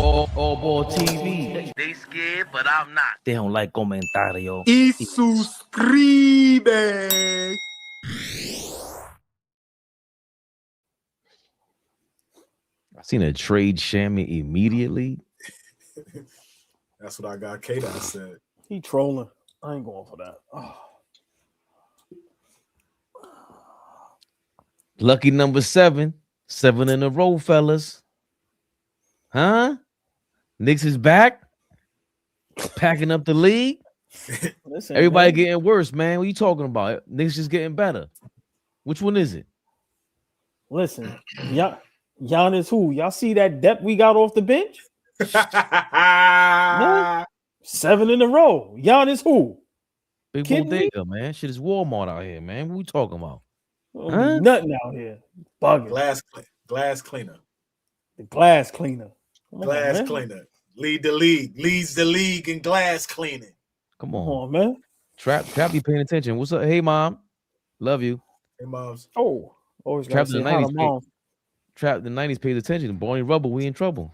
AllBall TV. They scared, but I'm not. They don't like comentario. Y suscribe. I seen a trade Shammy immediately. That's what I got. K-Dot said. He trolling. I ain't going for that. Oh. Lucky number 7. 7 in a row, fellas. Huh? Knicks is back. Packing up the league. Listen, Everybody man. getting worse, man. What you talking about? Knicks just getting better. Which one is it? Listen, Giannis who? Y'all see that depth we got off the bench? No? 7 in a row. Giannis who? Big Kidding me? bodega, man. Shit is Walmart out here, man. What we talking about? Don't Huh? be nothing out here. Bugging. Glass cleaner. The glass cleaner. Come on, Glass man. cleaner. Leads the league in glass cleaning. Come Come on. on, man. Trap be paying attention. What's up? Hey, mom. Love you. Hey, moms. Oh, always got Trap to in say the hi 90s. to mom. Trap the 90s pays attention. Barney Rubble, we in trouble.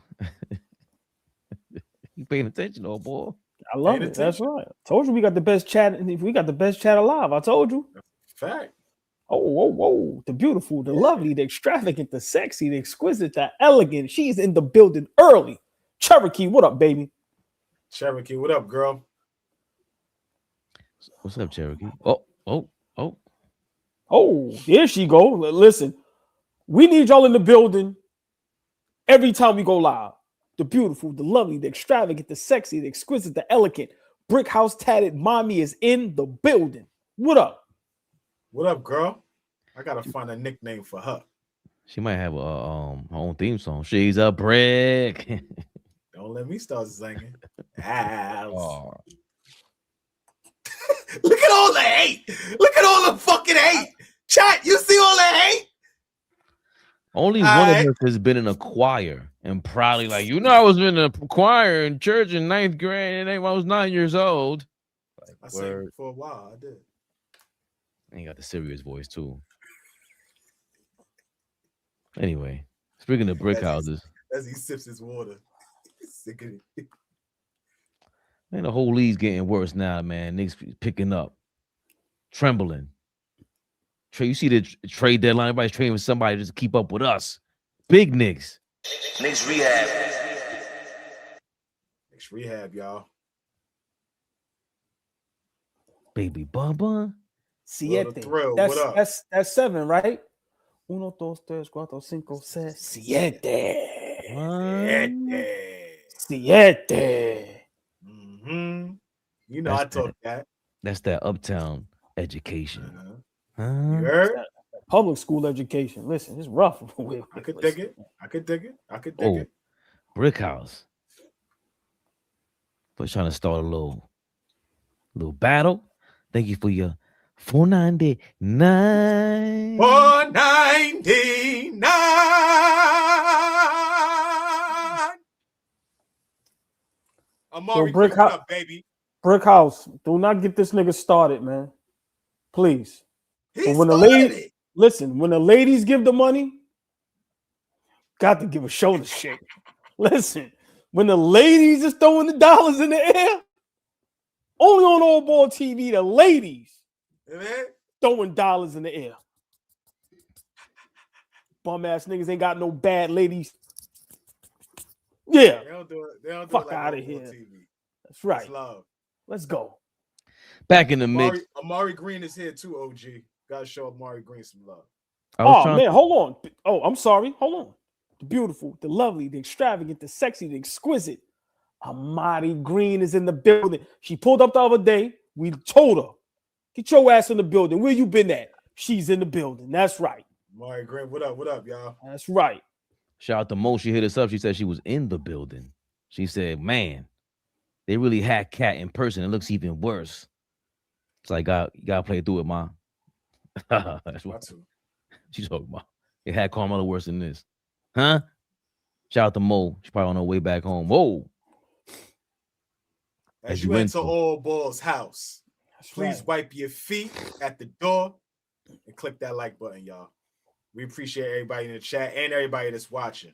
You paying attention, old boy. I love it. That's right. Told you we got the best chat. We got the best chat alive. I told you. Fact. Oh, the beautiful, the lovely, the extravagant, the sexy, the exquisite, the elegant. She's in the building early. Cherokee, what up, baby? Cherokee, what up, girl? What's up, Cherokee? Oh. Oh, here she go. Listen, we need y'all in the building every time we go live. The beautiful, the lovely, the extravagant, the sexy, the exquisite, the elegant, brick house tatted mommy is in the building. What up? What up, girl? I gotta find a nickname for her. She might have a her own theme song. She's a brick. Don't let me start singing. Look Oh. at all the hate. Look at all the fucking hate. Chat, you see all the hate? Only All one right. of us has been in a choir and probably like, I was in a choir in church in 9th grade and I was 9 years old. Like, I sang for a while. I did. And he got the serious voice too. Anyway, speaking of brick houses, As he sips his water. Sick of it. man, the whole league's getting worse now, man. Knicks picking up, trembling. You see the trade deadline, everybody's trading with somebody just to keep up with us. Big Knicks. Knicks rehab. Knicks rehab, y'all. Baby Bubba. Siete. Thrill, what up? That's 7, right? 1, 2, 3, 4, 5, 6, 7. Siete. Mm-hmm. You know, That's I told that. That's that uptown education. Uh-huh. Huh? You heard? Public school education. Listen, it's rough. I could dig it. I could dig it. Brick house. But trying to start a little battle. Thank you for your $4.99. $4.99. Amari, Brick what House- up, baby? Brick house. Do not get this nigga started, man. Please. He But when the started ladies it. listen, when the ladies give the money, got to give a shoulder shake. Listen, when the ladies is throwing the dollars in the air, only on AllBall TV, the ladies Man, throwing dollars in the air. Bum ass niggas ain't got no bad ladies. Yeah, they don't do it. They don't do Fuck it like outta AllBall here. TV. that's right. It's love. Let's go. Back in the mix. Amari Green is here too, OG. Gotta show Amari Green some love. I was Oh trying man, hold on. Oh, I'm sorry. Hold on. The beautiful, the lovely, the extravagant, the sexy, the exquisite. Amari Green is in the building. She pulled up the other day. We told her, get your ass in the building. Where you been at? She's in the building. That's right. Amari Green, what up? What up, y'all? That's right. Shout out to Mo. She hit us up. She said she was in the building. She said, man, they really had Cat in person. It looks even worse. It's like, you gotta play through it, ma. That's what she's talking about. It had Carmelo worse than this. Huh? Shout out to Mo. She's probably on her way back home. Whoa. As you enter AllBall's house, That's please right. wipe your feet at the door and click that like button, y'all. We appreciate everybody in the chat and everybody that's watching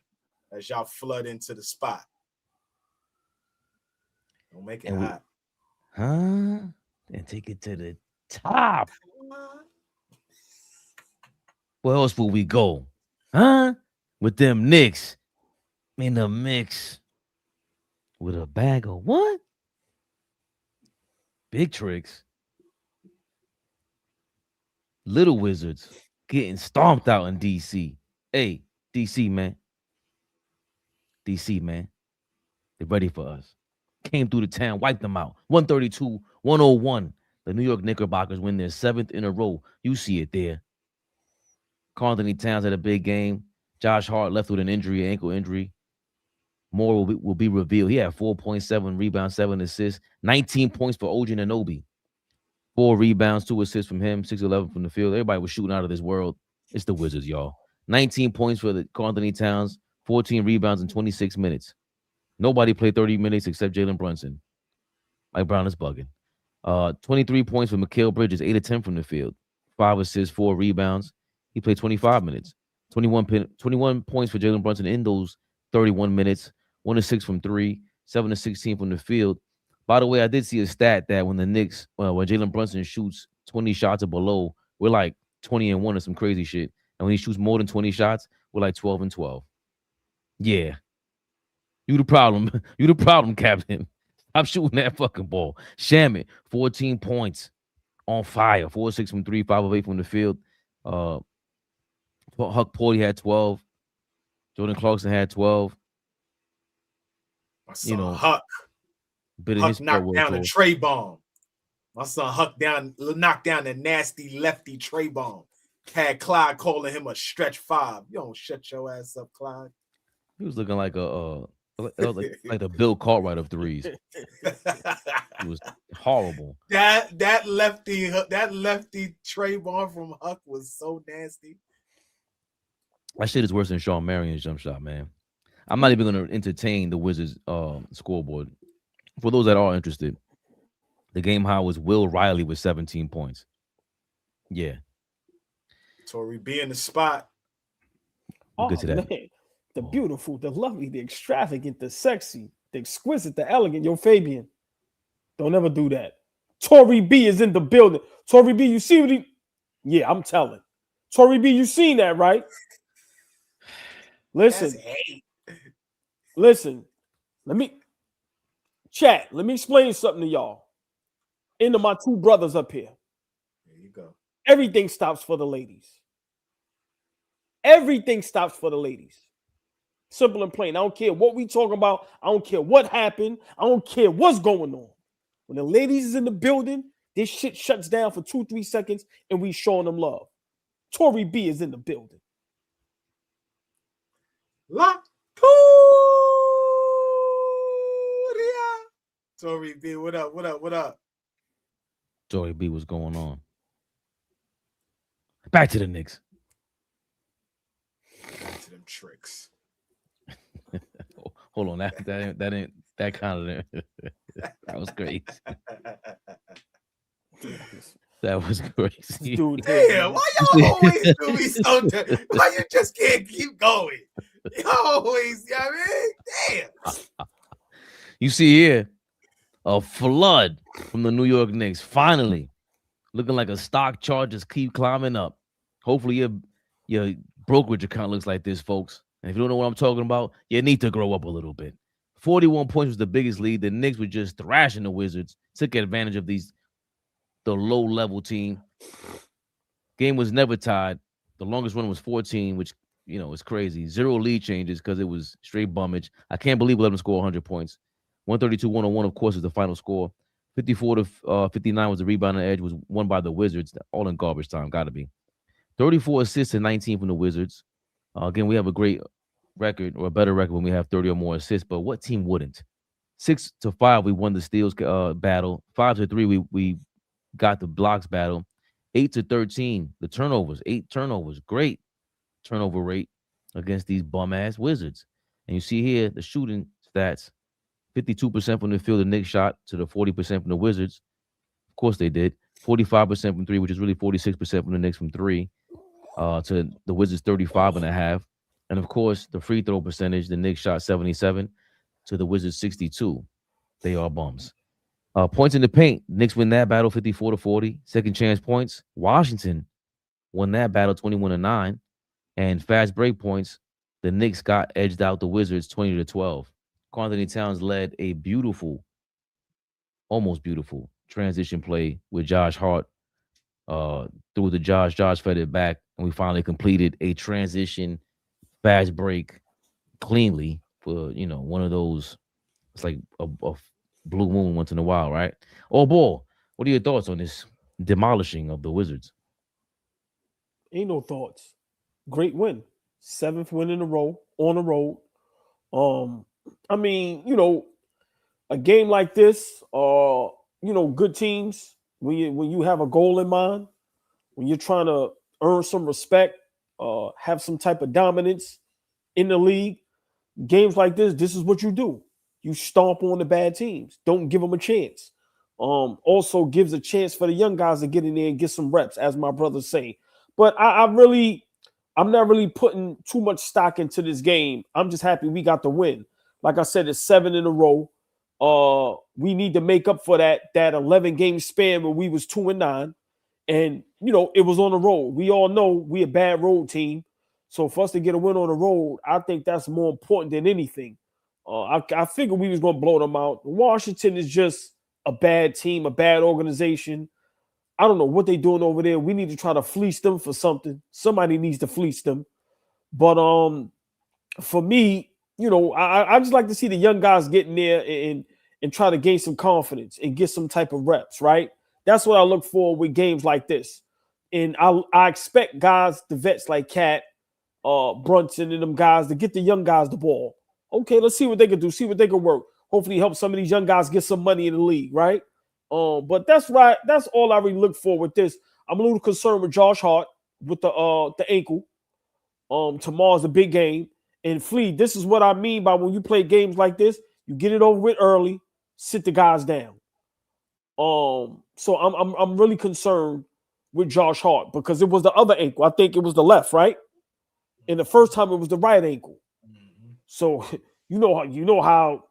as y'all flood into the spot. Don't make it And hot. And take it to the top. Where else will we go? Huh? With them Knicks in the mix with a bag of what? Big tricks. Little Wizards getting stomped out in DC. Hey, DC, man. DC, man. They're ready for us. Came through the town, wiped them out. 132-101. The New York Knickerbockers win their 7th in a row. You see it there. Carlton Towns had a big game. Josh Hart left with an injury, ankle injury. More will be revealed. He had 4.7 rebounds, 7 assists, 19 points for OG Anunoby. 4 rebounds, 2 assists from him, 6-11 from the field. Everybody was shooting out of this world. It's the Wizards, y'all. 19 points for the Carlton Towns, 14 rebounds in 26 minutes. Nobody played 30 minutes except Jalen Brunson. Mike Brown is bugging. 23 points for Mikal Bridges, 8 of 10 from the field. 5 assists, 4 rebounds. He played 25 minutes. 21 points for Jalen Brunson in those 31 minutes. 1 of 6 from 3, 7 of 16 from the field. By the way, I did see a stat that when the Knicks, when Jalen Brunson shoots 20 shots or below, we're like 20-1 or some crazy shit. And when he shoots more than 20 shots, we're like 12-12. Yeah. You the problem. You the problem, Captain. Stop shooting that fucking ball. Shamit, 14 points on fire. 4 of 6 from 3, 5 of 8 from the field. Huck Porty had 12. Jordan Clarkson had 12. My son Huck knocked down a tray bomb. My son Huck knocked down a nasty lefty tray bomb. Had Clyde calling him a stretch 5. You don't shut your ass up, Clyde. He was looking like like the Bill Cartwright of threes. It was horrible. That lefty tray bomb from Huck was so nasty. That shit is worse than Sean Marion's jump shot, man. I'm not even going to entertain the Wizards scoreboard. For those that are interested, the game high was Will Riley with 17 points. Yeah. Tory B in the spot. We'll get to that. Man. The beautiful, the lovely, the extravagant, the sexy, the exquisite, the elegant. Yo, Fabian, don't ever do that. Tory B is in the building. Tory B, you see what he... Yeah, I'm telling. Tory B, you seen that, right? Listen. Listen. Let me explain something to y'all. Into my 2 brothers up here. There you go. Everything stops for the ladies. Everything stops for the ladies. Simple and plain. I don't care what we talking about. I don't care what happened. I don't care what's going on. When the ladies is in the building, this shit shuts down for 2-3 seconds and we showing them love. Tory B is in the building. Tory B, what up? Tory B, what's going on? Back to the Knicks. Back to them tricks. Hold on, that kind of that was crazy. That was crazy. Dude, damn, why y'all always do me so? Why you just can't keep going? You always, you know what I mean? Damn. You see here a flood from the New York Knicks. Finally, looking like a stock chart just keep climbing up. Hopefully your brokerage account looks like this, folks. And if you don't know what I'm talking about, you need to grow up a little bit. 41 points was the biggest lead. The Knicks were just thrashing the Wizards. Took advantage of the low-level team. Game was never tied. The longest run was 14, which, is crazy. 0 lead changes because it was straight bummage. I can't believe we let them score 100 points. 132-101, of course, is the final score. 54-59 was the rebounding edge, was won by the Wizards, all in garbage time, got to be. 34 assists and 19 from the Wizards. Again, we have a great record, or a better record when we have 30 or more assists, but what team wouldn't? 6-5, we won the steals battle. 5-3, we got the blocks battle. 8-13, the turnovers. 8 turnovers. Great turnover rate against these bum-ass Wizards. And you see here the shooting stats. 52% from the field, the Knicks shot to the 40% from the Wizards. Of course they did. 45% from 3, which is really 46% from the Knicks from 3. To the Wizards 35.5. And of course, the free throw percentage, the Knicks shot 77 to the Wizards 62. They are bums. Points in the paint. Knicks win that battle 54-40. Second chance points. Washington won that battle 21-9. And fast break points. The Knicks got edged out the Wizards 20-12. Anthony Towns led a beautiful, almost beautiful transition play with Josh Hart. Through the Josh fed it back, and we finally completed a transition fast break cleanly for one of those. It's like a blue moon once in a while, right? Oh, boy, what are your thoughts on this demolishing of the Wizards? Ain't no thoughts. Great win. 7th win in a row on the road. I mean, a game like this, good teams, when you have a goal in mind, when you're trying to earn some respect, have some type of dominance in the league, games like this is what you do. You stomp on the bad teams. Don't give them a chance. Also gives a chance for the young guys to get in there and get some reps, as my brothers say. But I'm not really putting too much stock into this game. I'm just happy we got the win. Like I said, it's 7 in a row. We need to make up for that 11 game span where we was 2-9. And, it was on the road. We all know we a bad road team. So for us to get a win on the road, I think that's more important than anything. I figured we was going to blow them out. Washington is just a bad team, a bad organization. I don't know what they're doing over there. We need to try to fleece them for something. Somebody needs to fleece them. But for me, I just like to see the young guys get in there and try to gain some confidence and get some type of reps, right? That's what I look for with games like this. And I expect guys, the vets like Cat, Brunson, and them guys to get the young guys the ball. Okay, let's see what they can do, see what they can work. Hopefully help some of these young guys get some money in the league, right? But that's right. That's all I really look for with this. I'm a little concerned with Josh Hart with the ankle. Tomorrow's a big game. And Flea, this is what I mean by when you play games like this, you get it over with early, sit the guys down. So I'm really concerned with Josh Hart because it was the other ankle. I think it was the left, right? And the first time it was the right ankle. So you know how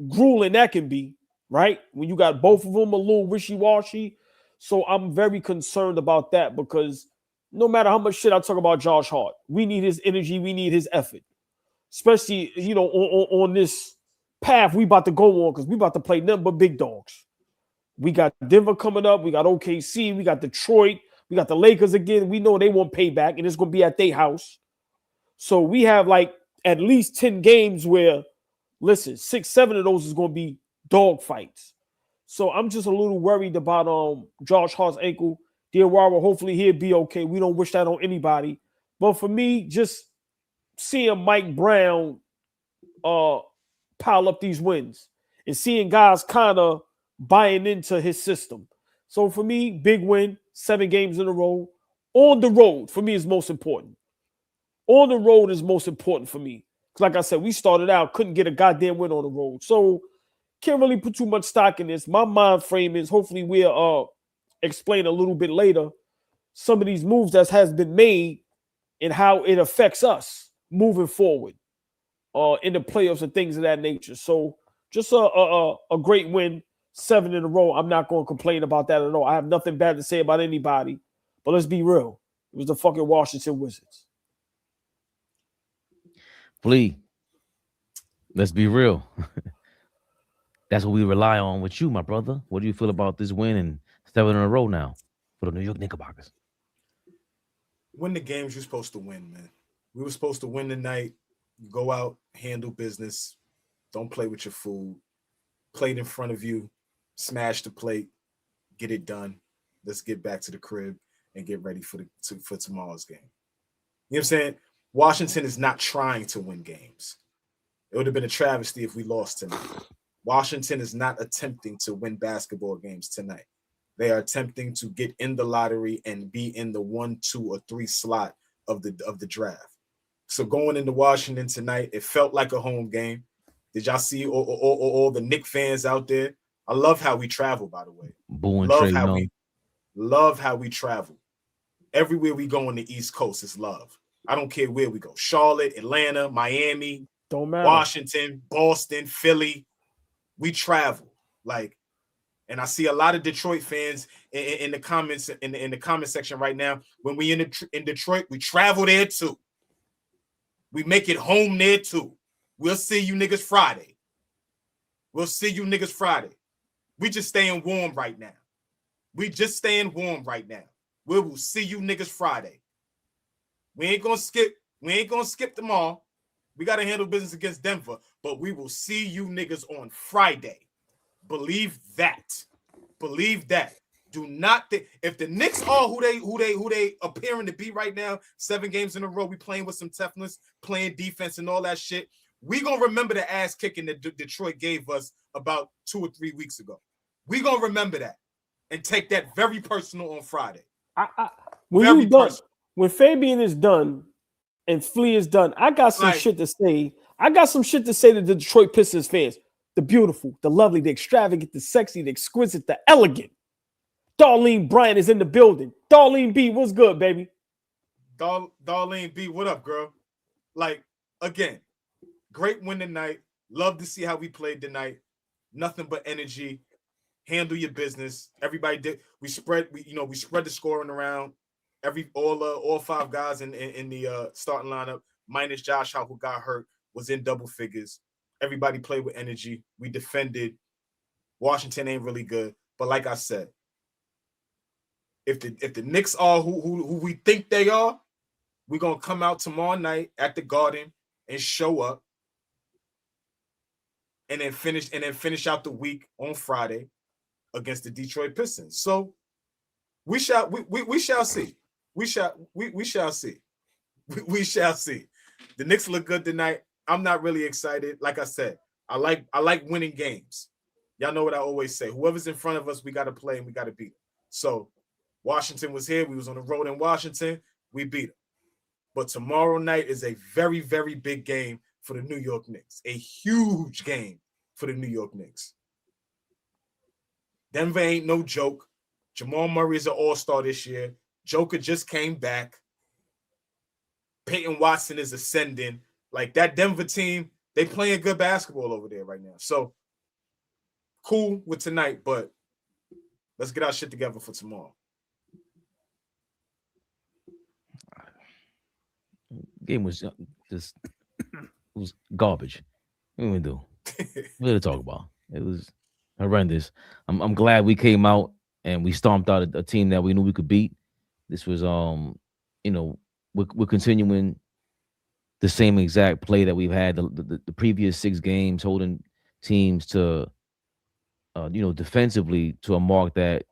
grueling that can be, right? When you got both of them a little wishy-washy. So I'm very concerned about that because no matter how much shit I talk about Josh Hart, we need his energy, we need his effort. Especially, on this path we about to go on because we about to play nothing but big dogs. We got Denver coming up. We got OKC. We got Detroit. We got the Lakers again. We know they want payback, and it's going to be at their house. So we have like at least 10 games where, listen, 6-7 of those is going to be dog fights. So I'm just a little worried about Josh Hart's ankle. Diawara, hopefully he'll be okay. We don't wish that on anybody. But for me, just seeing Mike Brown pile up these wins and seeing guys kind of buying into his system. So for me, big win, 7 games in a row. On the road, for me, is most important. On the road is most important for me. Like I said, we started out, couldn't get a goddamn win on the road. So can't really put too much stock in this. My mind frame is hopefully we'll explain a little bit later some of these moves that has been made and how it affects us moving forward in the playoffs and things of that nature. So just a great win, 7 in a row. I'm not going to complain about that at all. I have nothing bad to say about anybody. But let's be real. It was the fucking Washington Wizards. Flea, let's be real. That's what we rely on with you, my brother. What do you feel about this win and 7 in a row now for the New York Knickerbockers? Win the games you're supposed to win, man. We were supposed to win tonight. You go out, handle business. Don't play with your food. Plate in front of you. Smash the plate. Get it done. Let's get back to the crib and get ready for tomorrow's game. You know what I'm saying? Washington is not trying to win games. It would have been a travesty if we lost tonight. Washington is not attempting to win basketball games tonight. They are attempting to get in the lottery and be in the 1, 2, or 3 slot of the draft. So going into Washington tonight, it felt like a home game. Did y'all see all the Knicks fans out there? I love how we travel, by the way. Love how we travel. Everywhere we go on the East Coast is love. I don't care where we go. Charlotte, Atlanta, Miami, don't matter. Washington, Boston, Philly. We travel. Like, and I see a lot of Detroit fans in the comments in the comment section right now. When we in Detroit, we travel there too. We make it home there too. We'll see you niggas Friday. We'll see you niggas Friday. We just staying warm right now. We just staying warm right now. We will see you niggas Friday. We ain't gonna skip them all. We gotta handle business against Denver, but we will see you niggas on Friday. Believe that. Believe that. Do not think if the Knicks are who they appearing to be right now, 7 games in a row, we playing with some toughness, playing defense and all that shit. We gonna remember the ass kicking that Detroit gave us about 2 or 3 weeks ago. We gonna remember that and take that very personal on Friday. When Fabian is done and Flea is done, I got some shit to say. I got some shit to say to the Detroit Pistons fans. The beautiful, the lovely, the extravagant, the sexy, the exquisite, the elegant. Darlene Bryant is in the building. Darlene B, what's good, baby? Darlene B, what up, girl? Like, again, great win tonight. Love to see how we played tonight. Nothing but energy. Handle your business. Everybody did. We spread the scoring around. All 5 guys in the starting lineup, minus Josh Hart, who got hurt, was in double figures. Everybody played with energy. We defended. Washington ain't really good, but like I said, if the Knicks are who we think they are, we're gonna come out tomorrow night at the Garden and show up, and then finish out the week on Friday against the Detroit Pistons. So we shall see. We shall see. We shall see. The Knicks look good tonight. I'm not really excited. Like I said, I like winning games. Y'all know what I always say. Whoever's in front of us, we got to play and we got to beat them. So Washington was here. We was on the road in Washington. We beat them. But tomorrow night is a very, very big game for the New York Knicks. A huge game for the New York Knicks. Denver ain't no joke. Jamal Murray is an all-star this year. Joker just came back. Peyton Watson is ascending. Like, that Denver team, they playing good basketball over there right now. So, cool with tonight, but let's get our shit together for tomorrow. Game was just garbage. What do we do? What to talk about? It was horrendous. I'm glad we came out and we stomped out a team that we knew we could beat. This was we're continuing the same exact play that we've had the previous 6 games, holding teams to defensively to a mark that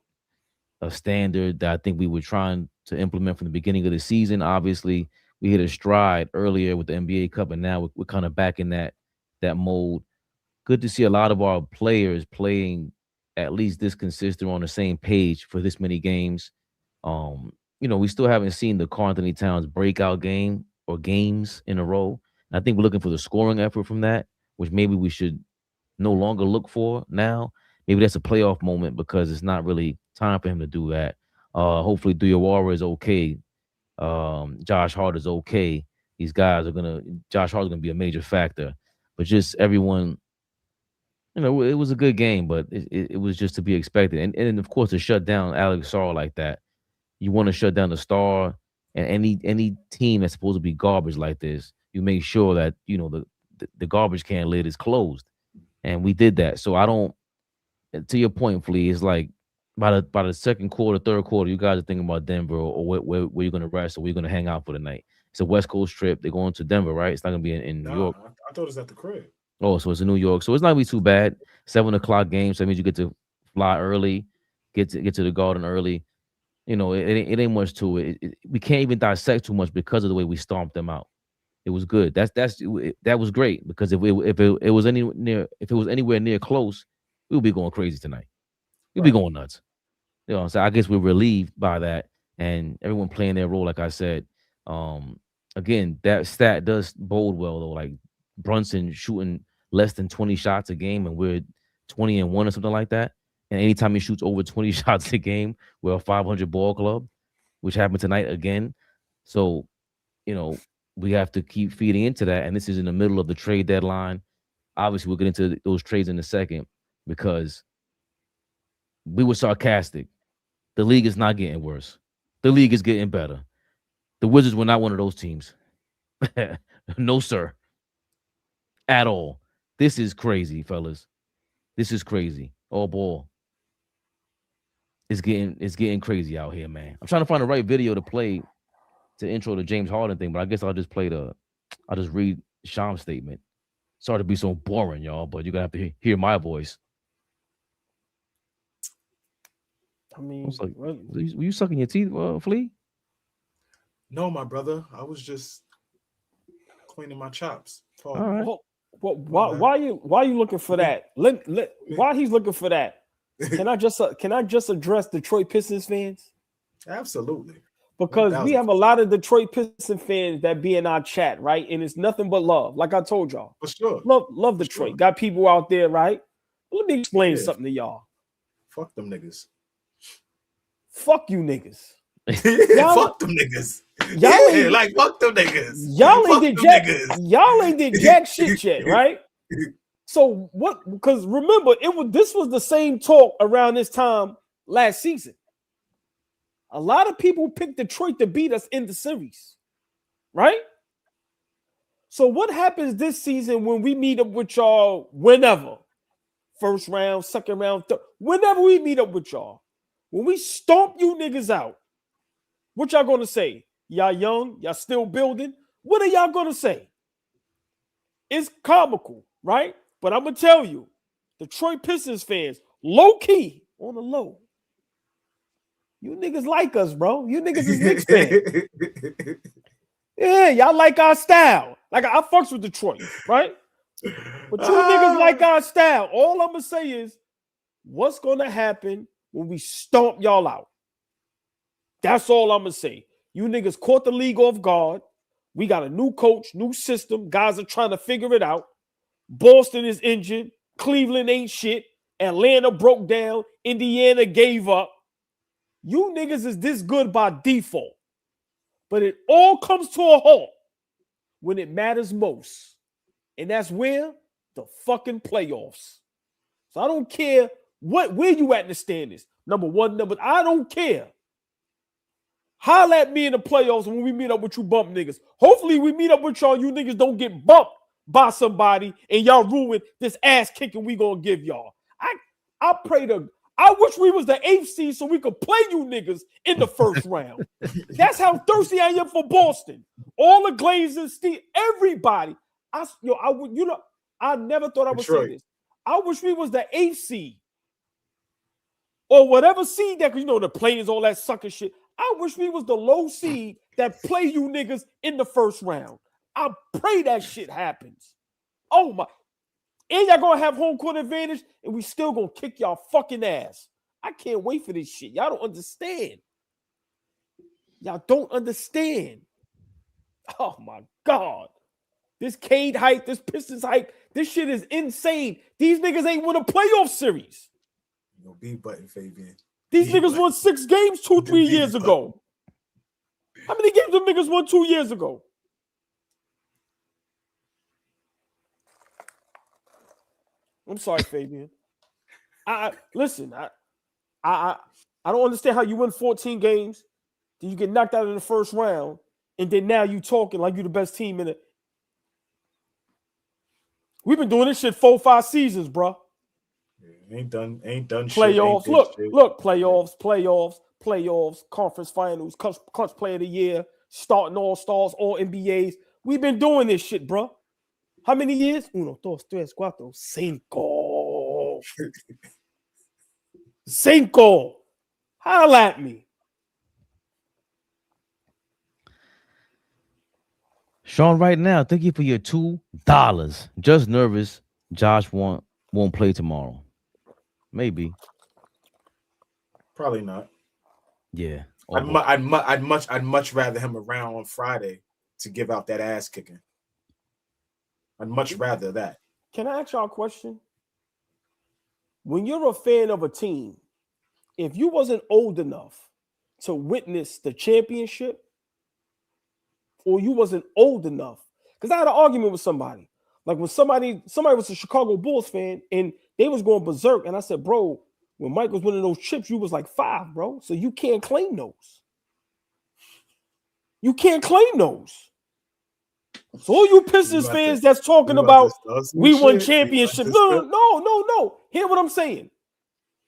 a standard that I think we were trying to implement from the beginning of the season. Obviously, we hit a stride earlier with the NBA Cup, and now we're kind of back in that mode. Good to see a lot of our players playing at least this consistent, on the same page for this many games. We still haven't seen the Karl Anthony Towns breakout game or games in a row. And I think we're looking for the scoring effort from that, which maybe we should no longer look for now. Maybe that's a playoff moment because it's not really time for him to do that. Hopefully Diawara is okay. Josh Hart is okay. These guys Josh Hart is gonna be a major factor. But just everyone, it was a good game, but it was just to be expected. And of course, to shut down Alex Sarr like that, you want to shut down the star and any team that's supposed to be garbage like this. You make sure that the garbage can lid is closed, and we did that. So I don't. To your point, Flea, it's like by the second quarter, third quarter, you guys are thinking about Denver or where you're going to rest or where you're going to hang out for the night. It's a West Coast trip. They're going to Denver, right? It's not going to be in New York. I thought it was at the crib. Oh, so it's in New York. So it's not going to be too bad. 7:00 game. So that means you get to fly early, get to the Garden early. It ain't much to it. We can't even dissect too much because of the way we stomped them out. It was good. That was great because if it was anywhere near close, we would be going crazy tonight. We'd be going nuts. So I guess we're relieved by that, and everyone playing their role. Like I said, again, that stat does bode well though. Like Brunson shooting less than 20 shots a game, and we're 20-1 or something like that. And anytime he shoots over 20 shots a game, we're a 500 ball club, which happened tonight again. So, we have to keep feeding into that. And this is in the middle of the trade deadline. Obviously, we'll get into those trades in a second because we were sarcastic. The league is not getting worse. The league is getting better. The Wizards were not one of those teams. No, sir. At all. This is crazy, fellas. This is crazy. Oh, boy. It's getting crazy out here, man. I'm trying to find the right video to play to intro the James Harden thing, but I guess I'll just read Sham's statement. Sorry to be so boring, y'all, but you're gonna have to hear my voice. I mean, were you sucking your teeth, Flea? No, my brother. I was just cleaning my chops. All right. Well, why you looking for that? While he's looking for that, can I just address Detroit Pistons fans? Absolutely. Because we have a lot of Detroit Pistons fans that be in our chat, right? And it's nothing but love. Like I told y'all. For sure. Love Detroit. Sure. Got people out there, right? Let me explain something to y'all. Fuck them niggas. Fuck you niggas. Fuck them niggas. Fuck them niggas. Y'all ain't did jack shit yet, right? So what? Because remember, this was the same talk around this time last season. A lot of people picked Detroit to beat us in the series, right? So what happens this season when we meet up with y'all whenever? First round, second round, whenever we meet up with y'all. When we stomp you niggas out, what y'all gonna say? Y'all young, y'all still building. What are y'all gonna say? It's comical, right? But I'm gonna tell you, Detroit Pistons fans, low key, on the low. You niggas like us, bro. You niggas is Knicks fans. Yeah, y'all like our style. Like I fucks with Detroit, right? But you niggas like our style. All I'm gonna say is, what's gonna happen when we stomp y'all out? That's all I'm gonna say. You niggas caught the league off guard. We got a new coach, new system. Guys are trying to figure it out. Boston is injured. Cleveland ain't shit. Atlanta broke down. Indiana gave up. You niggas is this good by default. But it all comes to a halt when it matters most. And that's where? The fucking playoffs. So I don't care where you at in the standings. Number one, I don't care. Holla at me in the playoffs when we meet up with you bump niggas. Hopefully we meet up with y'all. You niggas don't get bumped by somebody and y'all ruin this ass kicking we gonna give y'all. I wish we was the 8th seed so we could play you niggas in the first round. That's how thirsty I am for Boston. All the Glazers, Steve, everybody. I never thought I would say this. I wish we was the 8th seed or whatever seed that, because the players, all that sucker shit. I wish we was the low seed that play you niggas in the first round. I pray that shit happens. Oh my. And y'all gonna have home court advantage, and we still gonna kick y'all fucking ass. I can't wait for this shit. Y'all don't understand. Y'all don't understand. Oh my God. This Cade hype, this Pistons hype, this shit is insane. These niggas ain't won a playoff series. B button, Fabian. These niggas won 6 games 2-3 years ago. How many games them niggas won 2 years ago? I'm sorry, Fabian. Listen. I don't understand how you win 14 games, then you get knocked out in the first round, and then now you talking like you the best team in it. We've been doing this shit 4-5 seasons, bro. Ain't done playoffs. Shit. Look, playoffs, conference finals, clutch player of the year, starting all-stars, all NBAs. We've been doing this shit, bro. How many years? 1, 2, 3, 4, 5. 5. Holla at me. Sean, right now, thank you for your $2. Just nervous. Josh won't play tomorrow. Maybe. Probably not. Yeah. I'd much rather him around on Friday to give out that ass kicking. I'd much rather that. Can I ask y'all a question? When you're a fan of a team, if you wasn't old enough to witness the championship, or you wasn't old enough, because I had an argument with somebody. Like when somebody was a Chicago Bulls fan and they was going berserk, and I said, bro, When Mike was winning those chips, you was like 5, bro. So you can't claim those. You can't claim those. So all you Pistons fans that's talking about we won championships. No. Hear what I'm saying.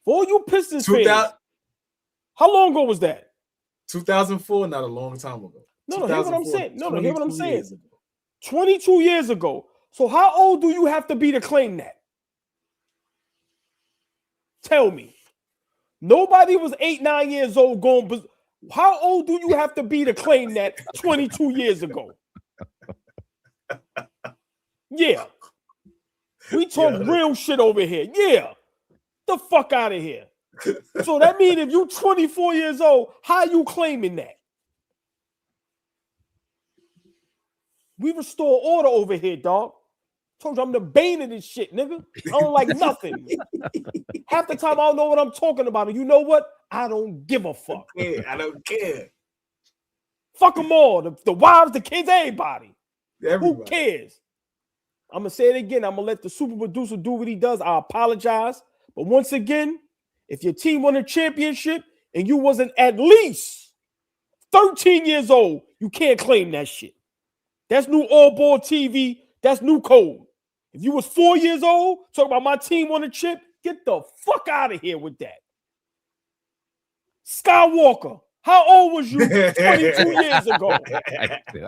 For all you Pistons fans, how long ago was that? 2004, not a long time ago. No, hear what I'm saying. No, hear what I'm saying. 22 years ago. So how old do you have to be to claim that? Tell me. Nobody was 8, 9 years old going, but how old do you have to be to claim that 22 years ago? Yeah. We talk real shit over here. Yeah. The fuck out of here. So that means if you 24 years old, how you claiming that? We restore order over here, dog. Told you I'm the bane of this shit, nigga. I don't like nothing. Half the time I don't know what I'm talking about. And you know what? I don't give a fuck. I don't care. Fuck them all. The wives, the kids, everybody. Who cares? I'm going to say it again. I'm going to let the super producer do what he does. I apologize. But once again, if your team won a championship and you wasn't at least 13 years old, you can't claim that shit. That's new AllBall TV. That's new code. If you was 4 years old, talk about my team won a chip, get the fuck out of here with that. Skywalker, how old was you 22 years ago?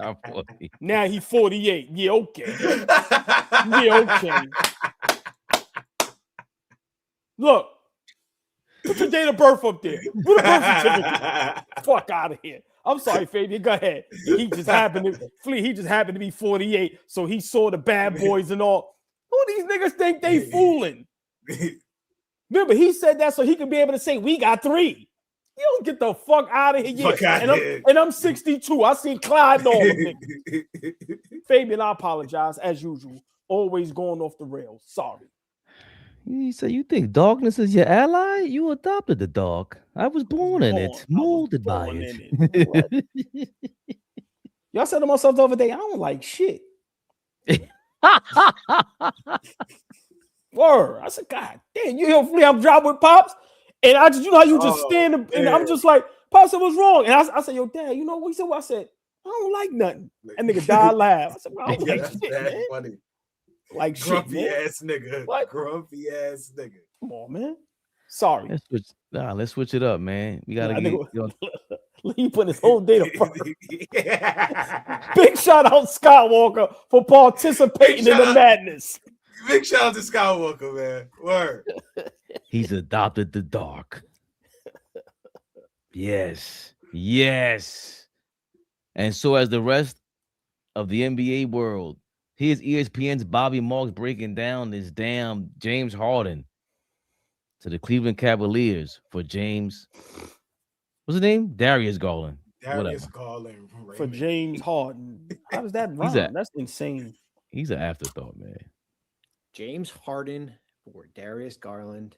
I'm 40. Now he 48. Yeah, okay. Yeah, okay. Look, put your date of birth up there. Put a birth certificate. Fuck out of here. I'm sorry, Fabian. Go ahead. He just happened to be 48, so he saw the bad boys and all. Who these niggas think they fooling? Remember, he said that so he could be able to say, we got 3. You don't get the fuck out of here yet. And I'm 62. I seen Clyde and all of them. Fabian, I apologize, as usual. Always going off the rails. Sorry. You say you think darkness is your ally? You adopted the dark. I was born in it, molded by it. Y'all said to myself the other day, I don't like shit. Word. I said, God damn, you hear me? I'm driving with Pops. And I just, you know how you just stand and I'm just like, Pops said, what's wrong? And I said, yo, Dad, you know what he said? I said, I don't like nothing. That nigga died laugh. I said, well, I don't like shit, man. Funny. Like grumpy shit, ass nigga. What? Grumpy ass nigga. Come on, man. Sorry. Let's switch it up, man. We gotta get. He put his whole data. Big shout out Skywalker for participating in the madness. Big shout out to Skywalker, man. Word. He's adopted the dark. Yes. And so as the rest of the NBA world. Here's ESPN's Bobby Marks breaking down this damn James Harden to the Cleveland Cavaliers for James. What's his name? Darius Garland. Garland. For James Harden. How does that rhyme? That's insane. He's an afterthought, man. James Harden for Darius Garland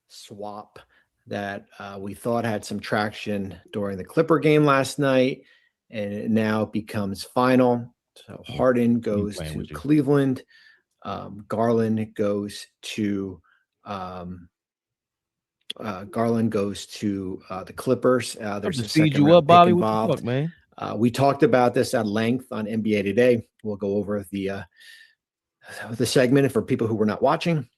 swap that we thought had some traction during the Clipper game last night, and it now becomes final. So Harden goes to Cleveland. Garland goes to the Clippers. There's a second round pick involved. Fuck, man? We talked about this at length on NBA Today. We'll go over the segment for people who were not watching.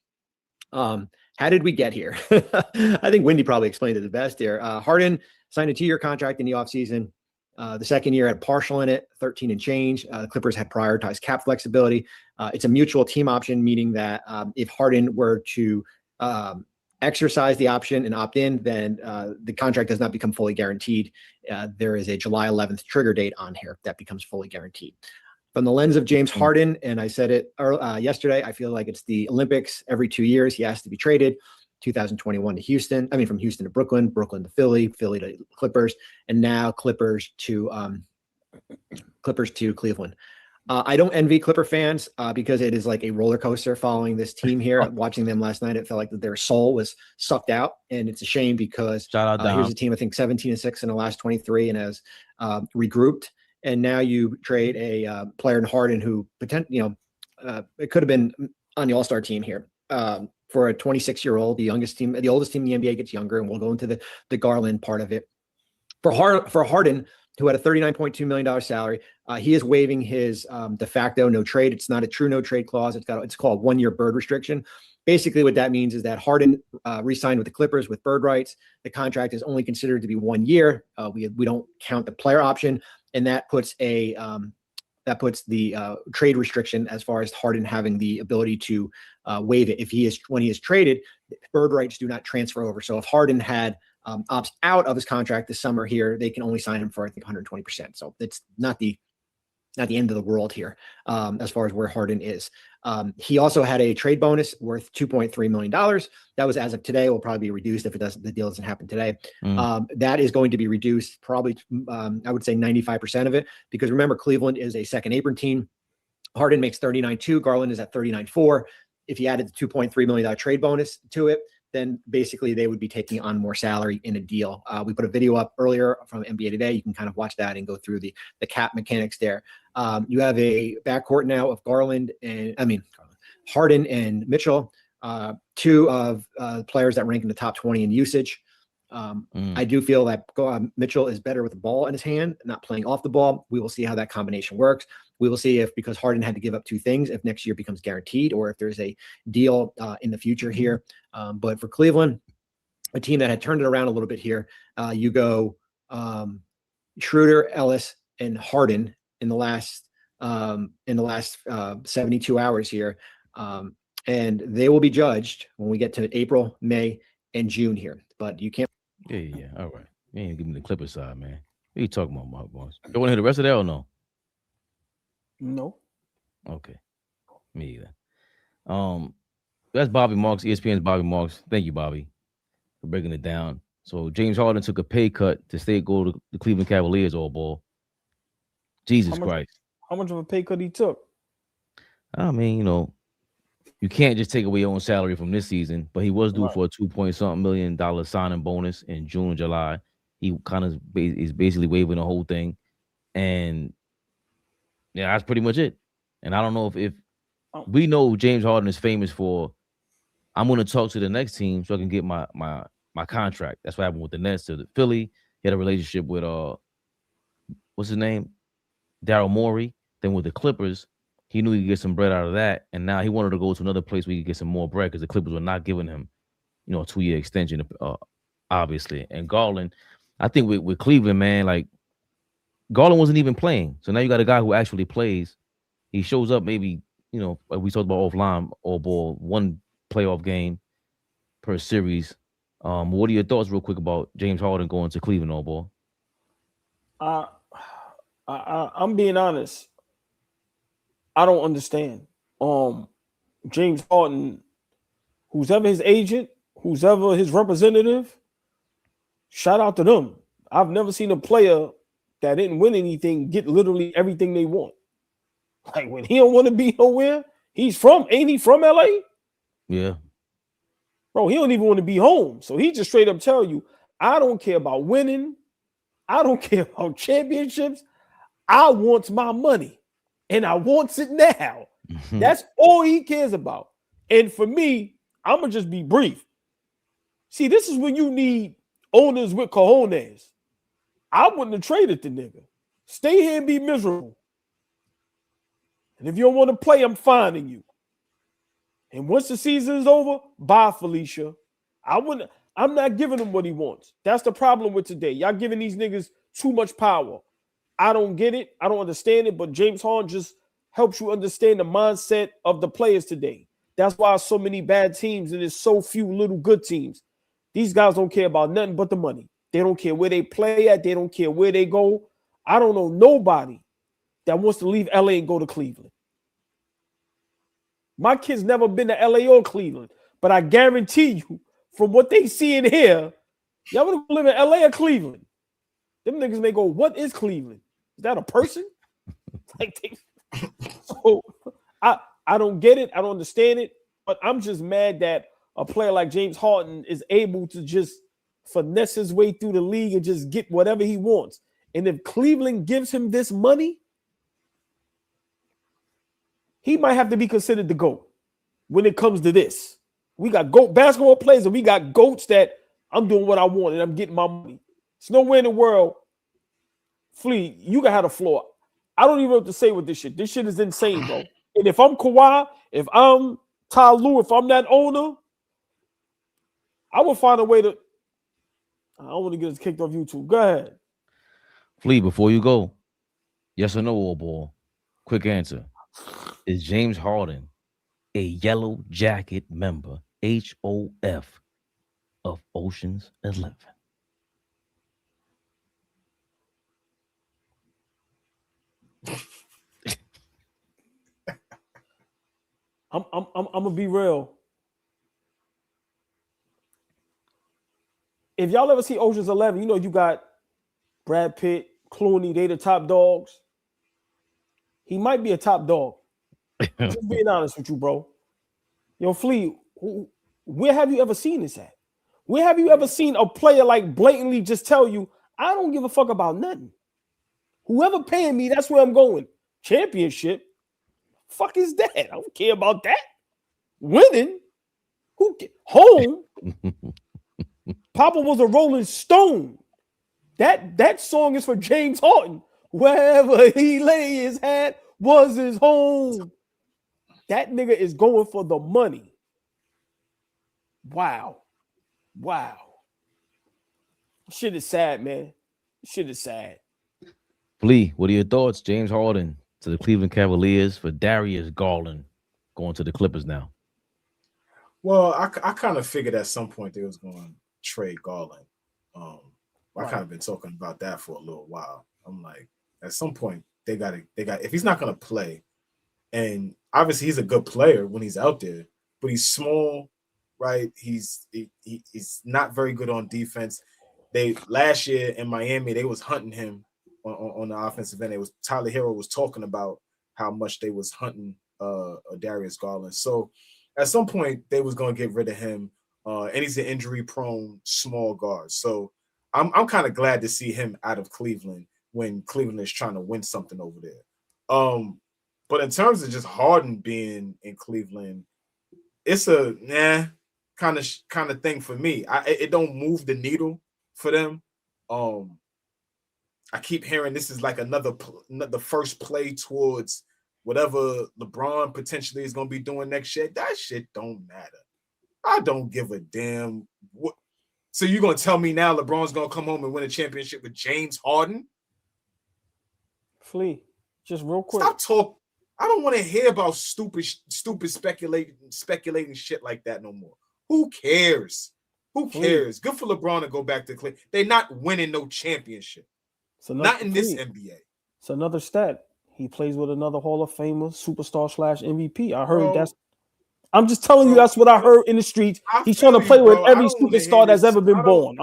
How did we get here? I think Wendy probably explained it the best here. Harden signed a 2-year contract in the offseason. The second year had partial in it, 13 and change. The Clippers had prioritized cap flexibility. It's a mutual team option, meaning that if Harden were to exercise the option and opt in, then the contract does not become fully guaranteed. There is a July 11th trigger date on here that becomes fully guaranteed. From the lens of James Harden, and I said it yesterday, I feel like it's the Olympics. Every 2 years, he has to be traded. 2021 to Houston. I mean, from Houston to Brooklyn, Brooklyn to Philly, Philly to Clippers, and now Clippers to Cleveland. I don't envy Clipper fans because it is like a roller coaster following this team here. Watching them last night, it felt like that their soul was sucked out, and it's a shame because here's a team I think 17-6 in the last 23 and has regrouped. And now you trade a player in Harden who it could have been on the All-Star team here. for a 26-year-old, the oldest team in the NBA gets younger, and we'll go into the Garland part of it. For Harden, who had a $39.2 million salary, he is waiving his de facto no trade. It's not a true no trade clause. It's called 1-year bird restriction. Basically, what that means is that Harden re-signed with the Clippers with bird rights. The contract is only considered to be 1 year. We don't count the player option, and that puts the trade restriction as far as Harden having the ability to waive it. When he is traded, bird rights do not transfer over. So if Harden had opts out of his contract this summer here, they can only sign him for, I think, 120%. So it's not the end of the world here as far as where Harden is. He also had a trade bonus worth $2.3 million. That was as of today. Will probably be reduced if the deal doesn't happen today. That is going to be reduced probably, I would say 95% of it, because remember, Cleveland is a second apron team. Harden makes $39.2. Garland is at $39.4. If you added the $2.3 million trade bonus to it, then basically they would be taking on more salary in a deal. We put a video up earlier from NBA Today. You can kind of watch that and go through the cap mechanics there. You have a backcourt now of Harden and Mitchell, two of players that rank in the top 20 in usage. I do feel that Mitchell is better with the ball in his hand, not playing off the ball. We will see how that combination works. We will see if, because Harden had to give up 2 things, if next year becomes guaranteed or if there's a deal in the future here. But for Cleveland, a team that had turned it around a little bit here, you go Schroeder, Ellis, and Harden in the last 72 hours here. And they will be judged when we get to April, May, and June here. But you can't. Yeah. All right. You ain't give me the Clippers side, man. What are you talking about, boys? You want to hear the rest of that or no? No. Okay. Me either. That's Bobby Marks, ESPN's Bobby Marks. Thank you, Bobby, for breaking it down. So James Harden took a pay cut to go to the Cleveland Cavaliers, AllBall. Jesus Christ. How much of a pay cut he took? I mean, you can't just take away your own salary from this season, but he was due for a $2-point-something million signing bonus in June, July. He kind of is basically waiving the whole thing. And yeah, that's pretty much it. And I don't know if we know James Harden is famous for, I'm going to talk to the next team so I can get my contract. That's what happened with the Nets to the Philly. He had a relationship with what's his name? Daryl Morey. Then with the Clippers, he knew he could get some bread out of that. And now he wanted to go to another place where he could get some more bread because the Clippers were not giving him, a 2-year extension, obviously. And Garland, I think with Cleveland, man, like Garland wasn't even playing. So now you got a guy who actually plays. He shows up maybe, like we talked about offline, AllBall, 1 playoff game per series. What are your thoughts real quick about James Harden going to Cleveland, AllBall? I'm being honest. I don't understand. James Harden, who's ever his agent, who's ever his representative, shout out to them. I've never seen a player that didn't win anything get literally everything they want. Like when he don't want to be nowhere, ain't he from LA? Yeah. Bro, he don't even want to be home. So he just straight up tell you, I don't care about winning. I don't care about championships. I want my money. And I want it now. That's all he cares about. And for me, I'm going to just be brief. See, this is when you need owners with cojones. I wouldn't have traded the nigga. Stay here and be miserable. And if you don't want to play, I'm fining you. And once the season is over, bye, Felicia. I'm not giving him what he wants. That's the problem with today. Y'all giving these niggas too much power. I don't get it. I don't understand it. But James Harden just helps you understand the mindset of the players today. That's why so many bad teams and there's so few little good teams. These guys don't care about nothing but the money. They don't care where they play at. They don't care where they go. I don't know nobody that wants to leave LA and go to Cleveland. My kids never been to LA or Cleveland, but I guarantee you from what they see in here, y'all want to live in LA or Cleveland? Them niggas may go, what is Cleveland? Is that a person? So I don't get it. I don't understand it. But I'm just mad that a player like James Harden is able to just finesse his way through the league and just get whatever he wants. And if Cleveland gives him this money, he might have to be considered the GOAT when it comes to this. We got GOAT basketball players, and we got GOATs that I'm doing what I want and I'm getting my money. There's nowhere in the world. Flea, you can have the floor. I don't even know what to say with this shit. This shit is insane, bro. And if I'm Kawhi, if I'm Ty Lue, if I'm that owner, I will find a way to. I don't want to get us kicked off YouTube. Go ahead. Flea, before you go, yes or no, AllBall? Quick answer. Is James Harden a Yellow Jacket member, HOF, of Ocean's 11? I'm gonna be real. If y'all ever see Ocean's 11, you know you got Brad Pitt, Clooney, they the top dogs. He might be a top dog. Just being honest with you, bro. Yo, Flea, where have you ever seen this at? Where have you ever seen a player like blatantly just tell you, I don't give a fuck about nothing. Whoever paying me, that's where I'm going. Championship? Fuck is that? I don't care about that. Winning? Home? Papa was a Rolling Stone. That song is for James Harden. Wherever he lay his hat was his home. That nigga is going for the money. Wow. Shit is sad, man. Shit is sad. Flea, what are your thoughts? James Harden to the Cleveland Cavaliers for Darius Garland going to the Clippers now. Well, I kind of figured at some point they was going to trade Garland. I kind of been talking about that for a little while. I'm like, at some point they got if he's not going to play, and obviously he's a good player when he's out there, but he's small, right? He's not very good on defense. They last year in Miami they was hunting him on the offensive end. It was Tyler Hero was talking about how much they was hunting Darius Garland. So at some point they was going to get rid of him, and he's an injury-prone small guard. So I'm kind of glad to see him out of Cleveland when Cleveland is trying to win something over there. But in terms of just Harden being in Cleveland, it's a kind of thing for me. It don't move the needle for them. I keep hearing this is like the first play towards whatever LeBron potentially is going to be doing next year. That shit don't matter. I don't give a damn. So you're going to tell me now LeBron's going to come home and win a championship with James Harden? Flea, just real quick. Stop talking. I don't want to hear about stupid speculating shit like that no more. Who cares? Who cares? Good for LeBron to go back to Cleveland. They're not winning no championship. Not in this NBA. It's another stat. He plays with another Hall of Famer, superstar / MVP. I heard that's. I'm just telling you that's what I heard in the streets. He's trying to play with every superstar that's ever been born.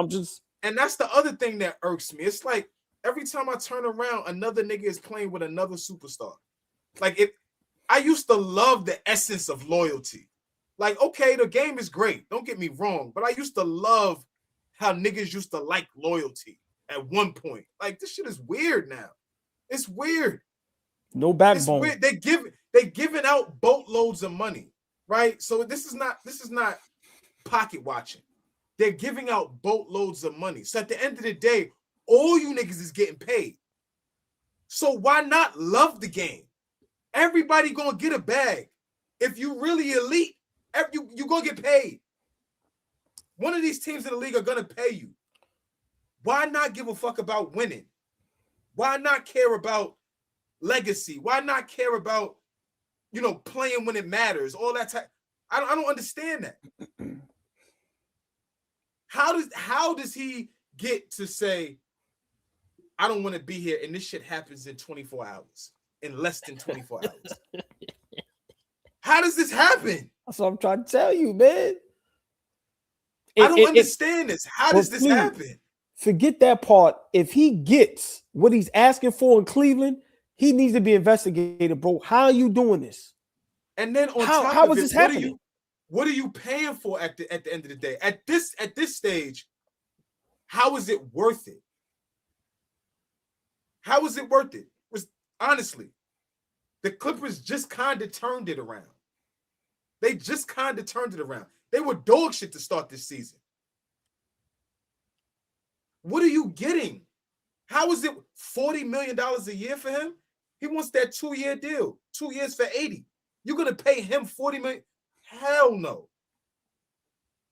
And that's the other thing that irks me. It's like every time I turn around, another nigga is playing with another superstar. Like I used to love the essence of loyalty. Like, okay, the game is great. Don't get me wrong. But I used to love how niggas used to like loyalty at one point. Like, this shit is weird now. It's weird. No backbone. It's weird. They giving out boatloads of money, right? So this is not pocket watching. They're giving out boatloads of money. So at the end of the day, all you niggas is getting paid. So why not love the game? Everybody gonna get a bag. If you really elite, you gonna get paid. One of these teams in the league are gonna pay you. Why not give a fuck about winning? Why not care about legacy? Why not care about, playing when it matters? All that type. I don't understand that. How does he get to say, I don't want to be here, and this shit happens in 24 hours, in less than 24 hours? How does this happen? That's what I'm trying to tell you, man. I don't understand this. How does this happen? Forget that part. If he gets what he's asking for in Cleveland, he needs to be investigated, bro. How are you doing this? And then how is this happening? What are you paying for at the end of the day? At this stage, how is it worth it? How is it worth it? Honestly, the Clippers just kind of turned it around. They just kind of turned it around. They were dog shit to start this season. What are you getting? How is it $40 million a year for him? He wants that 2-year deal. 2 years for 80. You're going to pay him $40 million? Hell no.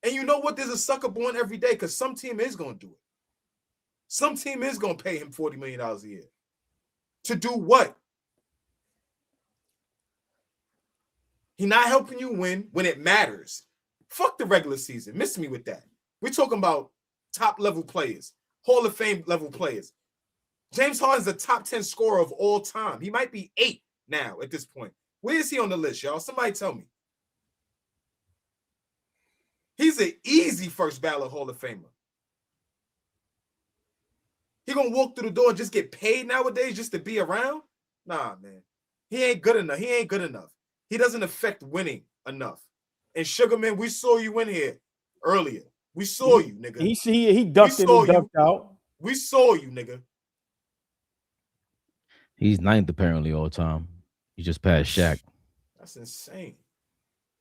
And you know what? There's a sucker born every day because some team is going to do it. Some team is going to pay him $40 million a year. To do what? He's not helping you win when it matters. Fuck the regular season. Miss me with that. We're talking about top-level players, Hall of Fame level players. James Harden's a top 10 scorer of all time. He might be 8 now at this point. Where is he on the list, y'all? Somebody tell me. He's an easy first ballot Hall of Famer. He gonna walk through the door and just get paid nowadays just to be around? Nah, man. He ain't good enough. He ain't good enough. He doesn't affect winning enough. And Sugarman, we saw you in here earlier. We saw you, nigga. He ducked in and ducked out. We saw you, nigga. He's 9th apparently all time. He just passed Shaq. That's insane.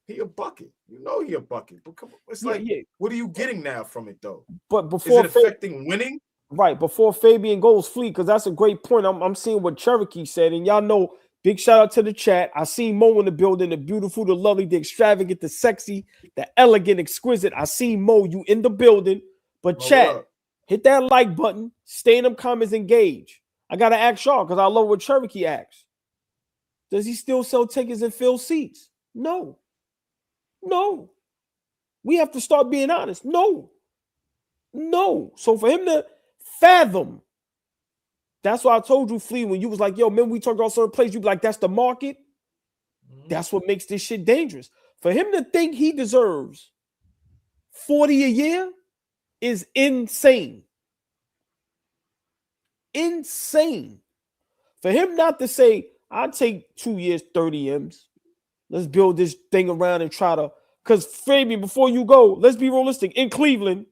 He a bucket. You know he a bucket. But come on, it's like, what are you getting now from it though? But before is it affecting winning? Right, before Fabian goes fleet, because that's a great point. I'm seeing what Cherokee said, and y'all know, big shout out to the chat. I seen Mo in the building, the beautiful, the lovely, the extravagant, the sexy, the elegant, exquisite. I seen Mo, you in the building. But chat, hit that like button, stay in them comments, engage. I gotta ask y'all because I love what Cherokee asks. Does he still sell tickets and fill seats? No. We have to start being honest. No. So for him to fathom, that's why I told you, Flea, when you was like, yo, man, we talked about certain places, you be like, that's the market. That's what makes this shit dangerous. For him to think he deserves 40 a year is insane. Insane. For him not to say, I'll take 2 years, 30 M's. Let's build this thing around and try to, because Fabian, before you go, let's be realistic. In Cleveland,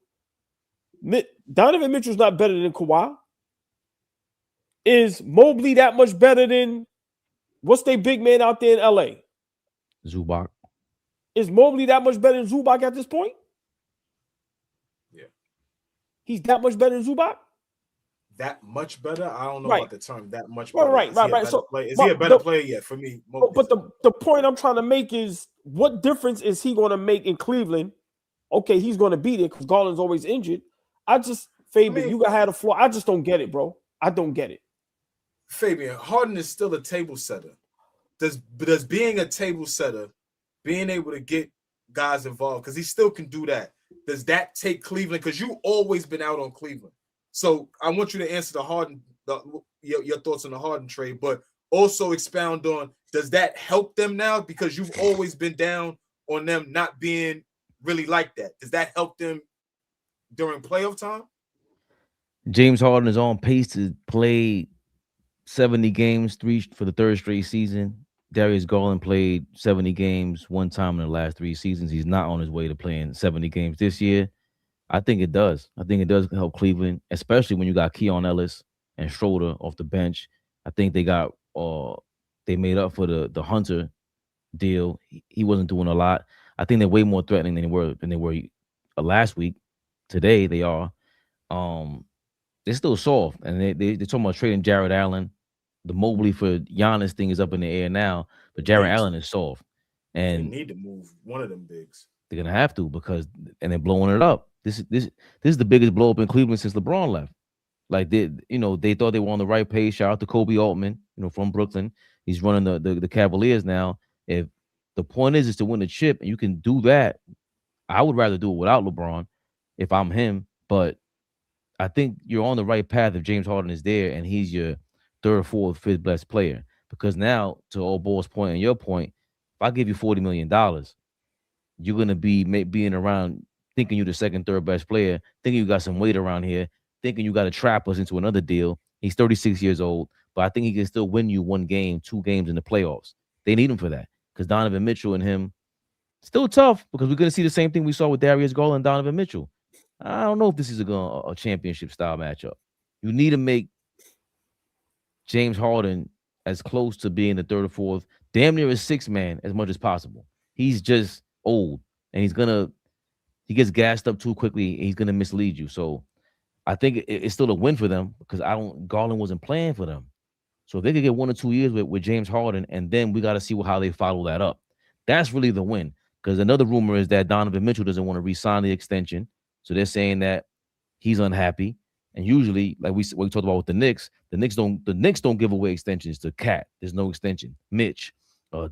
Donovan Mitchell's not better than Kawhi. Is Mobley that much better than what's their big man out there in LA? Zubac. Is Mobley that much better than Zubac at this point? Yeah. He's that much better than Zubac? That much better? I don't know right. about the term that much better. Right. So, is he a better player yet for me? But the point I'm trying to make is what difference is he going to make in Cleveland? Okay, he's going to be there because Garland's always injured. Fabian, you got to have the floor. I just don't get it, bro. I don't get it. Fabian, Harden is still a table setter. Does being a table setter, being able to get guys involved, because he still can do that, does that take Cleveland? Because you've always been out on Cleveland. So I want you to answer the Harden, your thoughts on the Harden trade, but also expound on, does that help them now? Because you've always been down on them not being really like that. Does that help them during playoff time? James Harden is on pace to play 70 games, 3 for the 3rd straight season. Darius Garland played 70 games one time in the last 3 seasons. He's not on his way to playing 70 games this year. I think it does. I think it does help Cleveland, especially when you got Keon Ellis and Schroeder off the bench. I think they made up for the Hunter deal. He wasn't doing a lot. I think they're way more threatening than they were last week. Today they are. They're still soft, and they're talking about trading Jared Allen. The Mobley for Giannis thing is up in the air now, but Jared Allen is soft, and they need to move one of them bigs. They're gonna have to and they're blowing it up. This is the biggest blow up in Cleveland since LeBron left. Like they thought they were on the right page. Shout out to Kobe Altman, from Brooklyn. He's running the Cavaliers now. If the point is to win the chip, and you can do that, I would rather do it without LeBron if I'm him. But I think you're on the right path if James Harden is there and he's your 3rd, 4th, 5th best player. Because now, to AllBall's point and your point, if I give you $40 million, you're gonna be being around thinking you're the 2nd, 3rd best player, thinking you got some weight around here, thinking you got to trap us into another deal. He's 36 years old, but I think he can still win you 1 game, 2 games in the playoffs. They need him for that because Donovan Mitchell and him still tough because we're gonna see the same thing we saw with Darius Garland and Donovan Mitchell. I don't know if this is a championship style matchup. You need to make James Harden as close to being the 3rd or 4th, damn near a 6th man as much as possible. He's just old. and he gets gassed up too quickly, and he's gonna mislead you. So I think it's still a win for them because Garland wasn't playing for them. So if they could get 1 or 2 years with James Harden, and then we got to see how they follow that up. That's really the win. Because another rumor is that Donovan Mitchell doesn't want to re-sign the extension. So they're saying that he's unhappy. And usually, like we talked about with the Knicks don't give away extensions to Cat. There's no extension. Mitch,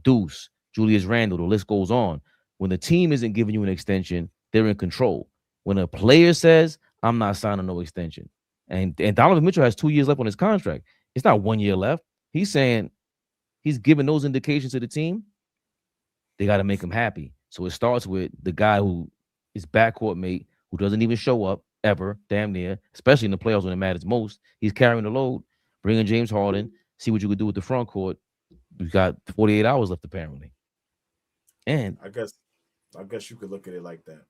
Deuce, Julius Randle, the list goes on. When the team isn't giving you an extension, they're in control. When a player says, I'm not signing no extension, and Donovan Mitchell has 2 years left on his contract. It's not 1 year left. He's saying he's giving those indications to the team. They got to make him happy. So it starts with the guy who is backcourt mate, who doesn't even show up ever, damn near, especially in the playoffs when it matters most. He's carrying the load. Bring in James Harden. See what you could do with the front court. We've got 48 hours left, apparently. And I guess you could look at it like that.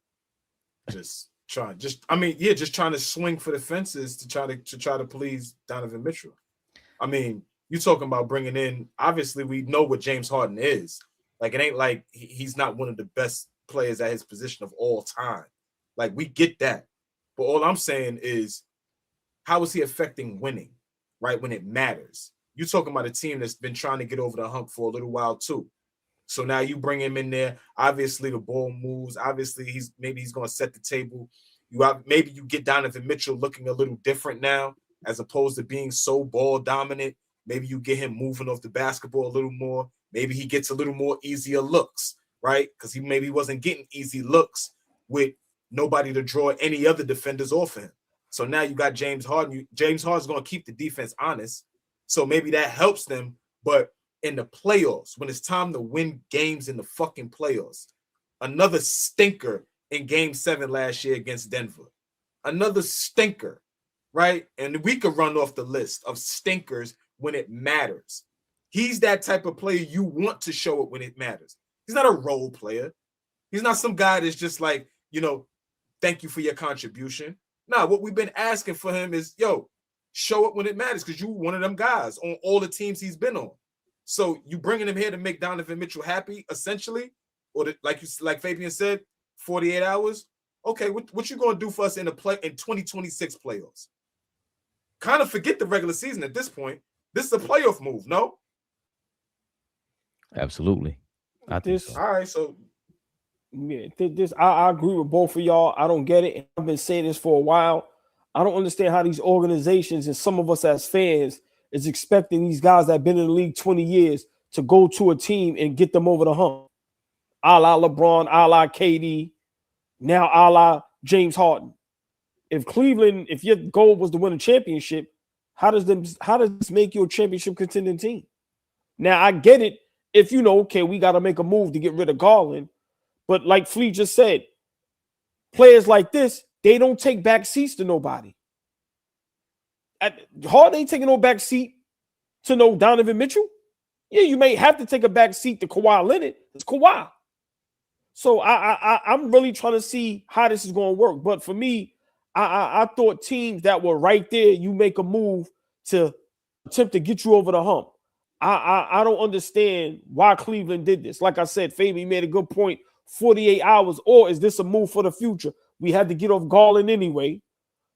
Just trying to swing for the fences to try to please Donovan Mitchell. I mean, you talking about bringing in, obviously we know what James Harden is. Like, it ain't like he's not one of the best players at his position of all time. Like, we get that. But all I'm saying is, how is he affecting winning, right, when it matters? You're talking about a team that's been trying to get over the hump for a little while too. So now you bring him in there. Obviously, the ball moves. Obviously, he's going to set the table. Maybe you get Donovan Mitchell looking a little different now, as opposed to being so ball dominant. Maybe you get him moving off the basketball a little more. Maybe he gets a little more easier looks, right? Because he maybe wasn't getting easy looks with nobody to draw any other defenders off of him. So now you got James Harden. James Harden's going to keep the defense honest. So maybe that helps them. But in the playoffs, when it's time to win games in the fucking playoffs, another stinker in Game 7 last year against Denver. Another stinker, right? And we could run off the list of stinkers when it matters. He's that type of player you want to show it when it matters. He's not a role player. He's not some guy that's just like, thank you for your contribution. Nah, what we've been asking for him is, show it when it matters, because you one of them guys on all the teams he's been on. So you bringing him here to make Donovan Mitchell happy, essentially, or like Fabian said, 48 hours. Okay, what you gonna do for us in 2026 playoffs? Kind of forget the regular season at this point. This is a playoff move, no? Absolutely. I think so. All right, so yeah, I agree with both of y'all. I don't get it. I've been saying this for a while. I don't understand how these organizations and some of us as fans is expecting these guys that have been in the league 20 years to go to a team and get them over the hump. A la LeBron, a la KD, now a la James Harden. If your goal was to win a championship, how does this make you a championship contending team? Now, I get it if we got to make a move to get rid of Garland. But like Flea just said, players like this, they don't take back seats to nobody. Harden ain't taking no back seat to no Donovan Mitchell. Yeah, you may have to take a back seat to Kawhi Leonard. It's Kawhi. So I'm really trying to see how this is going to work. But for me, I thought teams that were right there, you make a move to attempt to get you over the hump. I don't understand why Cleveland did this. Like I said, Fabian made a good point. 48 hours, or is this a move for the future? We had to get off Garland anyway.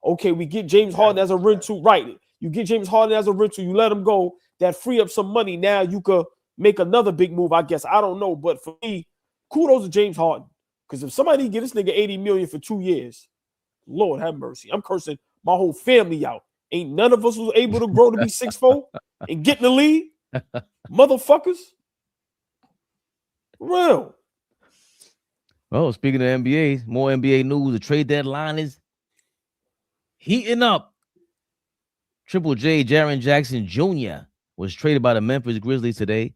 Okay, we get James Harden as a rental. Right. You get James Harden as a rental. You let him go. That free up some money. Now you could make another big move, I guess. I don't know. But for me, kudos to James Harden. Because if somebody give this nigga $80 million for 2 years, Lord have mercy. I'm cursing my whole family out. Ain't none of us was able to grow to be 6'4" and get in the league. Motherfuckers. Real. Well, speaking of NBA, more NBA news. The trade deadline is heating up. Triple J, Jaren Jackson Jr. was traded by the Memphis Grizzlies today.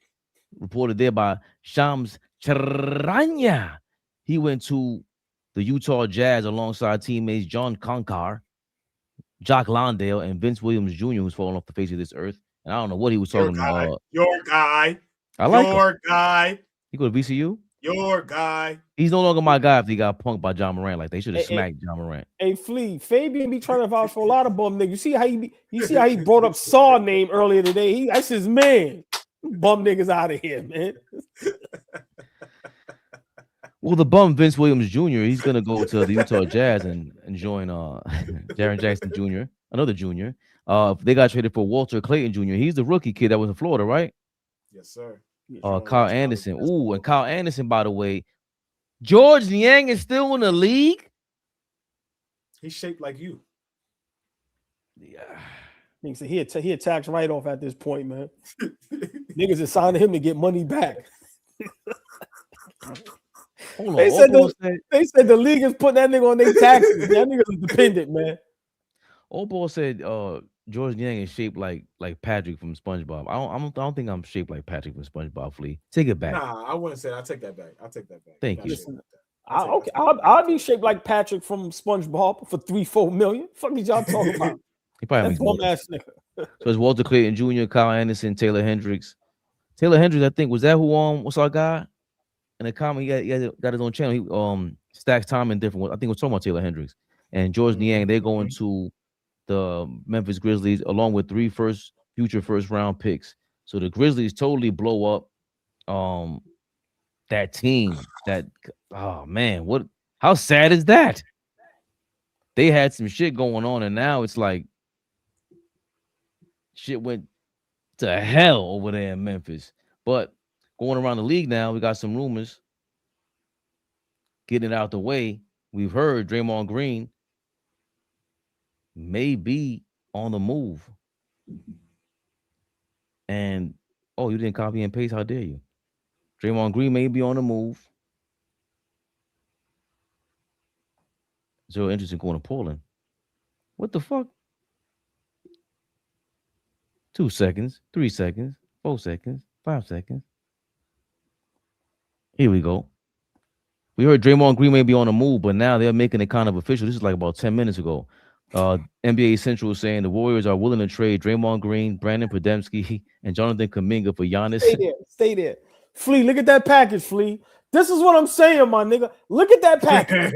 Reported there by Shams Charania. He went to the Utah Jazz alongside teammates John Concar, Jock Londale, and Vince Williams Jr., who's fallen off the face of this earth. And I don't know what he was talking about. Your guy. I like your him. Guy. He go to VCU? Your guy. He's no longer my guy if he got punked by John Morant. Like, they should have smacked John Morant. Hey, Flea, Fabian be trying to vouch for a lot of bum niggas. You see how he brought up Saw name earlier today? That's his man. Bum niggas out of here, man. Well, the bum Vince Williams Jr. He's gonna go to the Utah Jazz and join Jaren Jackson Jr. Another junior. They got traded for Walter Clayton Jr. He's the rookie kid that was in Florida, right? Yes, sir. Kyle Anderson. Ooh, and Kyle Anderson, by the way, George Niang is still in the league. He's shaped like you. Yeah. Niggas say he a tax write-off at this point, man. Niggas is signing him to get money back. Hold on. They said the league is putting that nigga on their taxes. That nigga is dependent, man. AllBall said George Niang is shaped like Patrick from SpongeBob. I don't think I'm shaped like Patrick from SpongeBob. Flea, take it back. Nah, I wouldn't say that. I'll take that back. Thank you. I'll be shaped like Patrick from SpongeBob for $3-4 million. Fuck is y'all talking about? He probably That's one ass nigga. So it's Walter Clayton Jr., Kyle Anderson, Taylor Hendricks. Taylor Hendricks, I think, was that who what's our guy? In the comment, he got his own channel. He stacks time in different. I think we're talking about Taylor Hendricks and George Niang. They're going to the Memphis Grizzlies along with 3 future first round picks. So the Grizzlies totally blow up that team. Oh man, how sad is that? They had some shit going on, and now it's like shit went to hell over there in Memphis. But going around the league now, we got some rumors getting it out the way. We've heard Draymond Green may be on the move. And, you didn't copy and paste? How dare you? Draymond Green may be on the move. Zero interest in going to Portland. What the fuck? 2 seconds, 3 seconds, 4 seconds, 5 seconds. Here we go. We heard Draymond Green may be on the move, but now they're making it kind of official. This is like about 10 minutes ago. NBA Central is saying the Warriors are willing to trade Draymond Green, Brandon Podemski, and Jonathan Kuminga for Giannis. Stay there. Flea, look at that package, Flea. This is what I'm saying, my nigga. Look at that package.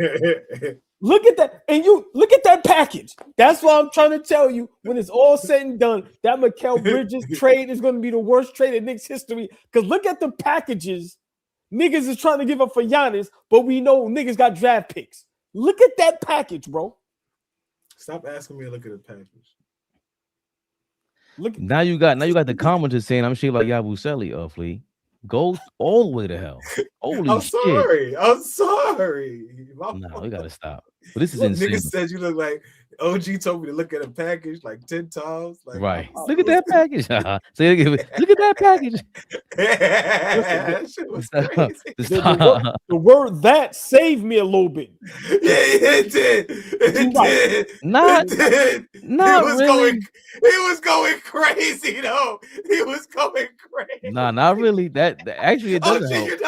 Look at that. And you look at that package. That's what I'm trying to tell you. When it's all said and done, that Mikal Bridges trade is going to be the worst trade in Knicks history. Because look at the packages niggas is trying to give up for Giannis, but we know niggas got draft picks. Look at that package, bro. Stop asking me to look at the package. Look. Now you got the commenters saying I'm shaped like Yabusele, Flea. Go all the way to hell. Holy shit. I'm sorry. No, we gotta stop. But this is insane. Nigga said you look like OG told me to look at a package like 10 times. Like, right. Look at that package. Look at that package. That shit was crazy. The word that saved me a little bit. Yeah, it did. It did. Not really. He was going crazy though. He was going crazy. Nah, not really. That actually it doesn't help.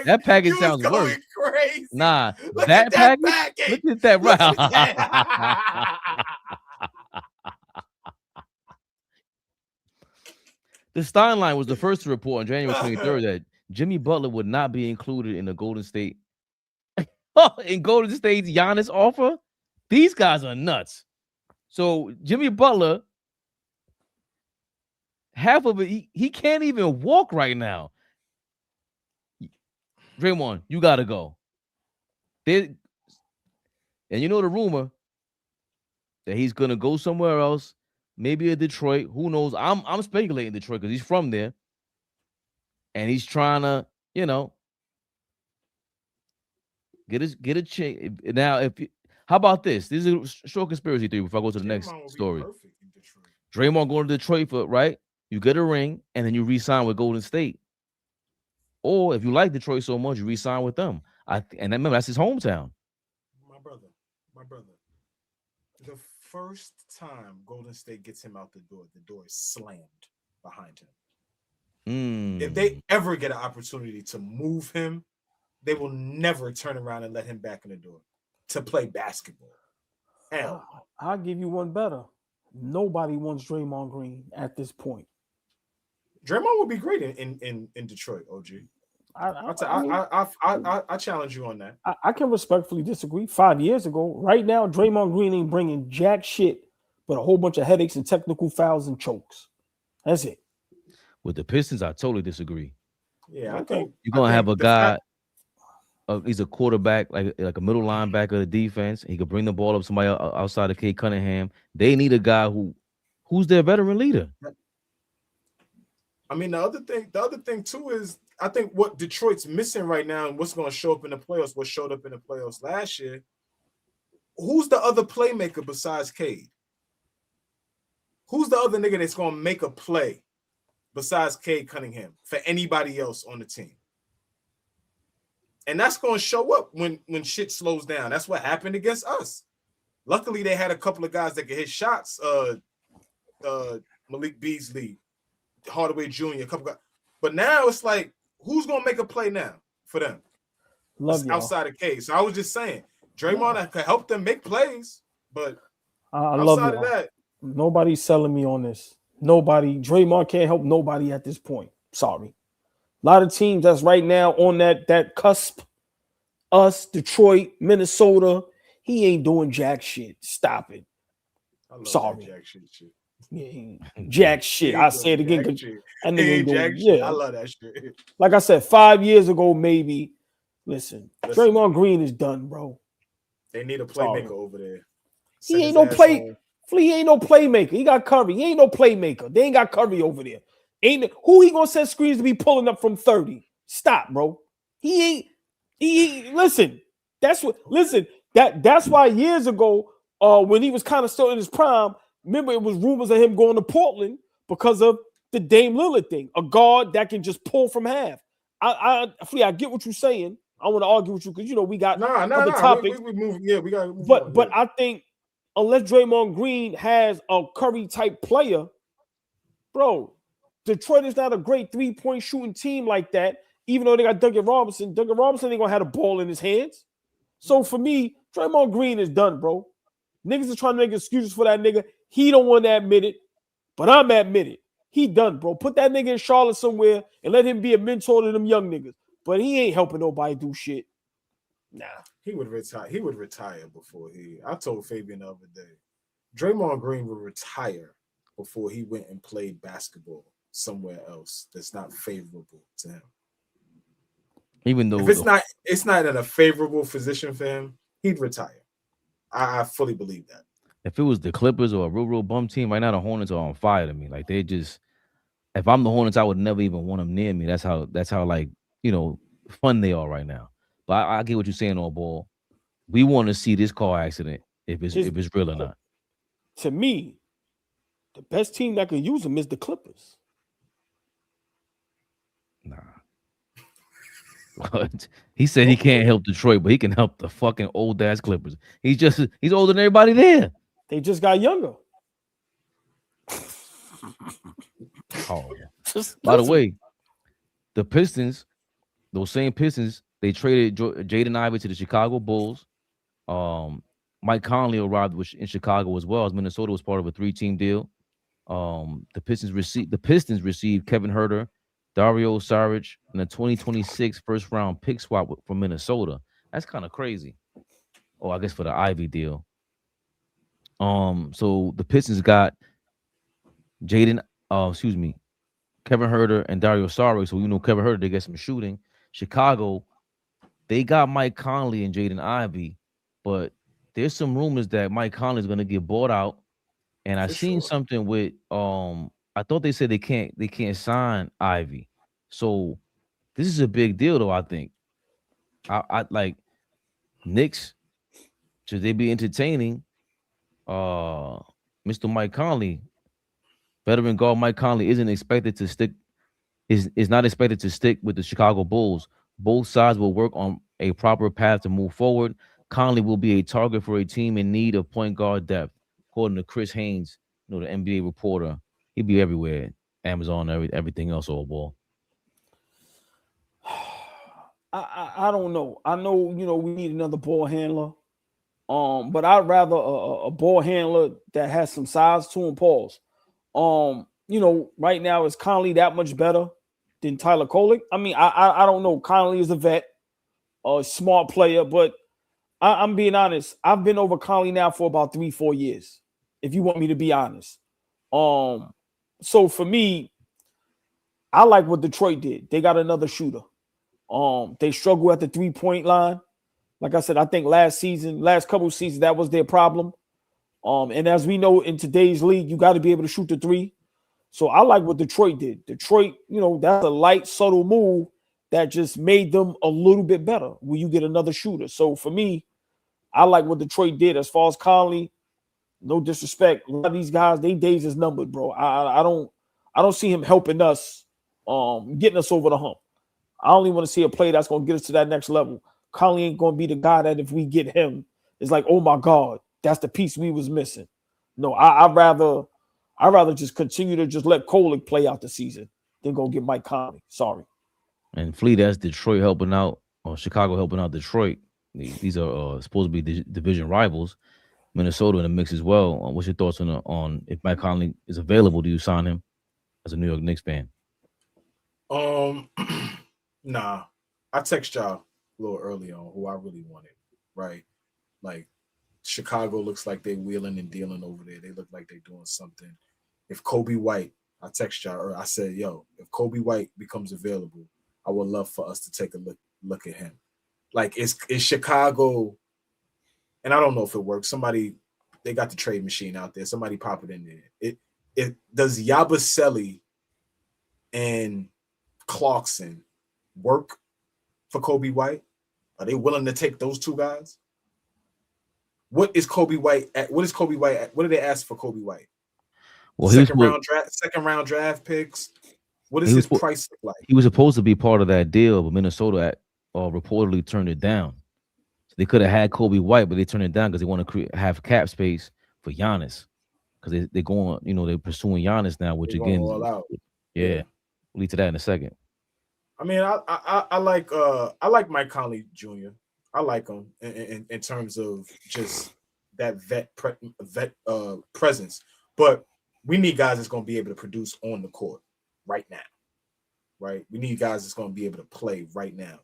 That package sounds worse. Crazy. Nah, look that at that package. Look at that right. The Steinline was the first to report on January 23rd that Jimmy Butler would not be included in the Golden State's Giannis offer. These guys are nuts. So Jimmy Butler, half of it, he can't even walk right now. Draymond, you gotta go. And you know the rumor that he's gonna go somewhere else, maybe a Detroit. Who knows? I'm speculating Detroit because he's from there, and he's trying to, get a chance. Now, how about this? This is a short conspiracy theory before I go to the next story. Draymond going to Detroit right? You get a ring, and then you re-sign with Golden State. Or if you like Detroit so much, you re-sign with them. And remember, that's his hometown. My brother. The first time Golden State gets him out the door is slammed behind him. If they ever get an opportunity to move him, they will never turn around and let him back in the door to play basketball. Hell, I'll give you one better. Nobody wants Draymond Green at this point. Draymond would be great in Detroit, OG. I challenge you on that. I can respectfully disagree. 5 years ago, right now, Draymond Green ain't bringing jack shit but a whole bunch of headaches and technical fouls and chokes. That's it. With the Pistons, I totally disagree. Yeah, I think you're gonna have a guy. he's a quarterback, like a middle linebacker of the defense. He could bring the ball up somebody outside of Cade Cunningham. They need a guy who's their veteran leader. I mean, the other thing too is I think what Detroit's missing right now and what's going to show up in the playoffs, what showed up in the playoffs last year. Who's the other playmaker besides Cade? Who's the other nigga that's going to make a play besides Cade Cunningham for anybody else on the team? And that's going to show up when shit slows down. That's what happened against us. Luckily, they had a couple of guys that could hit shots. Malik Beasley, Hardaway Jr., a couple guys. But now it's like, who's going to make a play now for them? Outside of Cade. So I was just saying, Draymond could help them make plays, but outside of that, nobody's selling me on this. Nobody. Draymond can't help nobody at this point. Sorry. A lot of teams that's right now on that cusp. Us, Detroit, Minnesota. He ain't doing jack shit. Stop it. Sorry. Jack shit. Jack shit. I say it again. I love that shit. Like I said, 5 years ago, maybe. Listen, Draymond Green is done, bro. They need a playmaker over there. He ain't no playmaker. He got Curry. He ain't no playmaker. They ain't got Curry over there. Who he gonna set screens to be pulling up from 30? Stop, bro. He listen. That's why years ago, when he was kind of still in his prime, remember it was rumors of him going to Portland because of the Dame Lillard thing. A guard that can just pull from half. I get what you're saying. I want to argue with you because we got other topics. We move, we got. But I think unless Draymond Green has a Curry type player, bro, Detroit is not a great 3-point shooting team like that. Even though they got Duncan Robinson ain't gonna have the ball in his hands. So for me, Draymond Green is done, bro. Niggas are trying to make excuses for that nigga. He don't want to admit it, but I'm admitted. He done, bro. Put that nigga in Charlotte somewhere and let him be a mentor to them young niggas. But he ain't helping nobody do shit. Nah. He would retire. He would retire before I told Fabian the other day, Draymond Green would retire before he went and played basketball somewhere else that's not favorable to him. Even though if it's not in a favorable position for him, he'd retire. I fully believe that. If it was the Clippers or a real bum team, right now the Hornets are on fire to me. Like they just, if I'm the Hornets, I would never even want them near me. That's how like fun they are right now. But I get what you're saying, AllBall. We want to see this car accident if it's real or not. To me, the best team that could use them is the Clippers. Nah. What? He said he can't help Detroit, but he can help the fucking old ass Clippers. He's older than everybody there. They just got younger. Oh, by the way, the Pistons, those same Pistons, they traded Jaden Ivey to the Chicago Bulls. Mike Conley arrived in Chicago as well, as Minnesota was part of a 3-team deal. The Pistons received Kevin Huerter, Dario Saric, and a 2026 first-round pick swap from Minnesota. That's kind of crazy. Oh, I guess for the Ivy deal. So the Pistons got Kevin Huerter and Dario Saric. So Kevin Huerter, they get some shooting. Chicago, they got Mike Conley and Jaden Ivey, but there's some rumors that Mike Conley is going to get bought out. And I seen something with I thought they said they can't sign Ivy. So this is a big deal though, I think. I like Knicks, should they be entertaining Mr. Mike Conley? Veteran guard Mike Conley is not expected to stick with the Chicago Bulls. Both sides will work on a proper path to move forward. Conley will be a target for a team in need of point guard depth, according to Chris Haynes, the NBA reporter. He'd be everywhere, Amazon, everything else, AllBall. I don't know. I know, we need another ball handler. But I'd rather a ball handler that has some size to him. Pause. Right now is Conley that much better than Tyler Kolek? I mean, I don't know. Conley is a vet, a smart player, but I'm being honest. I've been over Conley now for about 3-4 years, if you want me to be honest. So for me, I like what Detroit did. They got another shooter. They struggle at the 3-point line. Like I said, I think last couple of seasons, that was their problem. And as we know in today's league, you got to be able to shoot the three. So I like what Detroit did. Detroit, that's a light, subtle move that just made them a little bit better when you get another shooter. So for me, I like what Detroit did. As far as Conley, no disrespect, a lot of these guys, their days is numbered, bro. I don't see him helping us, getting us over the hump. I only want to see a play that's going to get us to that next level. Conley ain't going to be the guy that if we get him, it's like, oh my God, that's the piece we was missing. No, I'd rather just continue to just let Kolek play out the season than go get Mike Conley. Sorry. And Flea, that's Detroit helping out, or Chicago helping out Detroit. These are supposed to be division rivals. Minnesota in the mix as well. What's your thoughts on if Mike Conley is available? Do you sign him as a New York Knicks fan? Nah. I text y'all a little early on who I really wanted, right? Like, Chicago looks like they're wheeling and dealing over there. They look like they're doing something. If Kobe White, I text y'all, or I said, yo, if Kobe White becomes available, I would love for us to take a look at him. Like, is Chicago, and I don't know if it works. They got the trade machine out there. Somebody pop it in there. It does Yabusele and Clarkson work for Kobe White? Are they willing to take those two guys? What is Kobe White at? What do they ask for Kobe White? Well, second round draft picks. What is his price like? He was supposed to be part of that deal, but Minnesota reportedly turned it down. So they could have had Kobe White, but they turned it down because they want to have cap space for Giannis. Because they're going, they're pursuing Giannis now, which again, all yeah, we'll lead to that in a second. I mean, I like Mike Conley Jr. I like him in terms of just that vet presence, but we need guys that's going to be able to produce on the court right now, right? We need guys that's going to be able to play right now.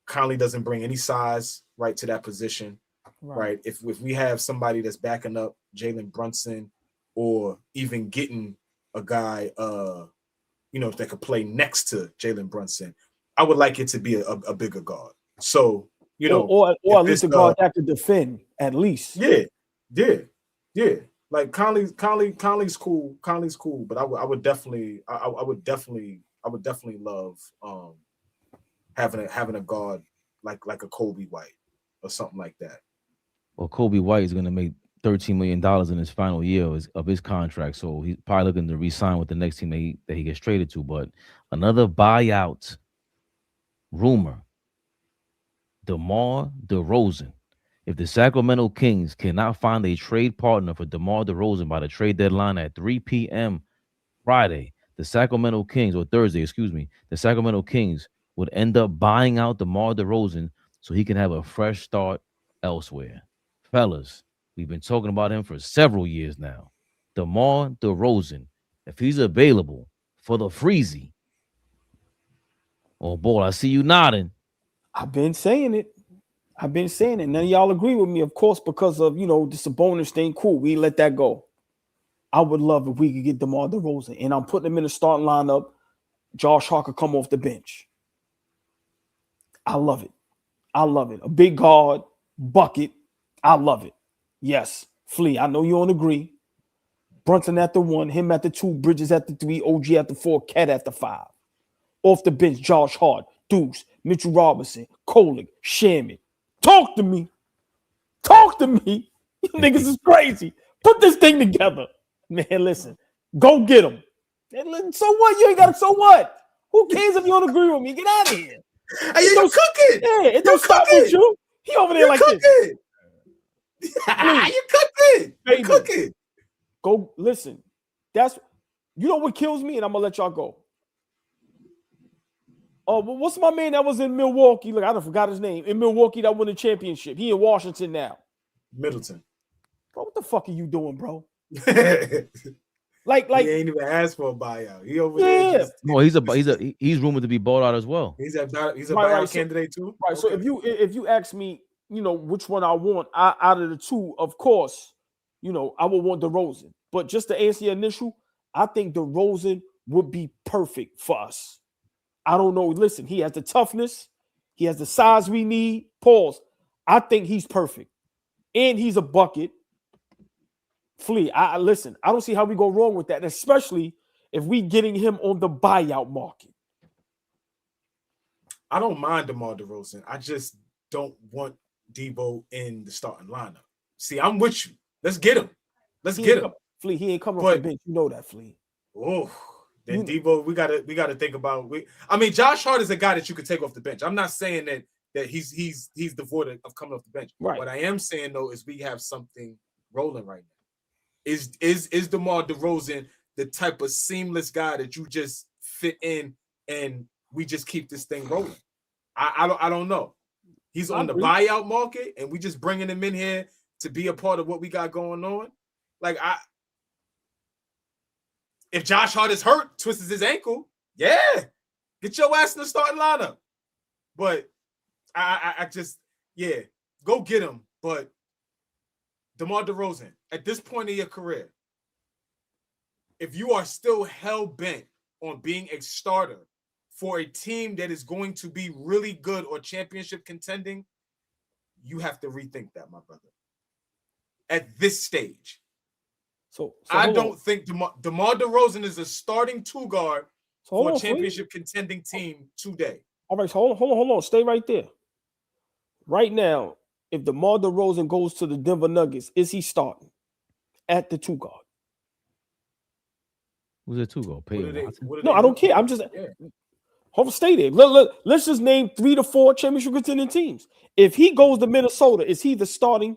Conley doesn't bring any size right to that position, right? If we have somebody that's backing up Jalen Brunson, or even getting a guy, that could play next to Jalen Brunson, I would like it to be a bigger guard. So, or at least a guard that could defend, at least. Yeah. Like Conley's cool. Conley's cool, but I would definitely love having a guard like a Kobe White or something like that. Well, Kobe White is going to make $13 million in his final year of his contract, so he's probably looking to re-sign with the next team that he gets traded to. But another buyout rumor: DeMar DeRozan. If the Sacramento Kings cannot find a trade partner for DeMar DeRozan by the trade deadline at 3 p.m. Friday, the Sacramento Kings would end up buying out DeMar DeRozan so he can have a fresh start elsewhere. Fellas, we've been talking about him for several years now. DeMar DeRozan, if he's available for the Freezy. Oh, boy, I see you nodding. I've been saying it. None of y'all agree with me, of course, because of, the Sabonis thing. Cool, we let that go. I would love if we could get DeMar DeRozan, and I'm putting him in the starting lineup. Josh Hart could come off the bench. I love it. A big guard, bucket. I love it. Yes, Flea, I know you don't agree. Brunson at the 1, him at the 2, Bridges at the 3, OG at the 4, Cat at the 5. Off the bench, Josh Hart, Deuce, Mitchell Robinson, Kolek, Sherman. Talk to me. You niggas is crazy. Put this thing together. Man, listen. Go get him. So what? You ain't got to, so what? Who cares if you don't agree with me? Get out of here. Hey, you're cooking. Yeah, it don't stop with you. He over there like cooking. This. You're cooking. Go, listen. That's, what kills me, and I'm going to let y'all go. Oh, what's my man that was in Milwaukee? Look, I done forgot his name. In Milwaukee, that won the championship. He in Washington now. Middleton. Bro, what the fuck are you doing, bro? Like he ain't even asked for a buyout. He over there. No, he's rumored to be bought out as well. He's a buyout candidate too. Right. Okay. So if you ask me, which one I want out of the two, of course, I would want DeRozan. But just to answer your initial, I think DeRozan would be perfect for us. I don't know. Listen, he has the toughness. He has the size we need. Pause. I think he's perfect. And he's a bucket. Flea, I listen, I don't see how we go wrong with that, especially if we getting him on the buyout market. I don't mind DeMar DeRozan. I just don't want Debo in the starting lineup. See, I'm with you. Let's get him. Let's get him. Flea, he ain't coming off the bench. You know that, Flea. Oh, then Debo, we gotta think about. I mean, Josh Hart is a guy that you could take off the bench. I'm not saying that he's devoid of coming off the bench. Right. What I am saying though is we have something rolling right now. Is DeMar DeRozan the type of seamless guy that you just fit in and we just keep this thing rolling? I don't know. He's on the buyout market and we just bringing him in here to be a part of what we got going on. Like if Josh Hart is hurt, twists his ankle, yeah, get your ass in the starting lineup. But I just, yeah, go get him. But DeMar DeRozan, at this point in your career, if you are still hell-bent on being a starter for a team that is going to be really good or championship contending, you have to rethink that, my brother. At this stage. So I don't think DeMar DeRozan is a starting two guard for a championship contending team today. All right, so hold on. Stay right there. Right now, if DeMar DeRozan goes to the Denver Nuggets, is he starting at the two guard? Who's the two guard? No, I don't care. I'm just stay there. Let's just name 3 to 4 championship contending teams. If he goes to Minnesota, is he the starting?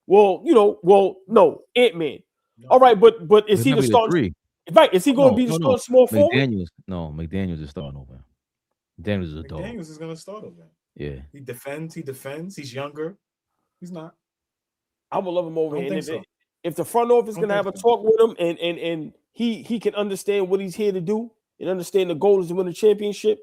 No, Ant-Man. No. All right, but is he the starting? Right, is he going to be the starting small forward? McDaniels is starting over. McDaniels is a dog. McDaniels is going to start over. Yeah. He defends. He's younger. He's not. I would love him over here. If the front office is going to have a talk with him and he can understand what he's here to do and understand the goal is to win a championship,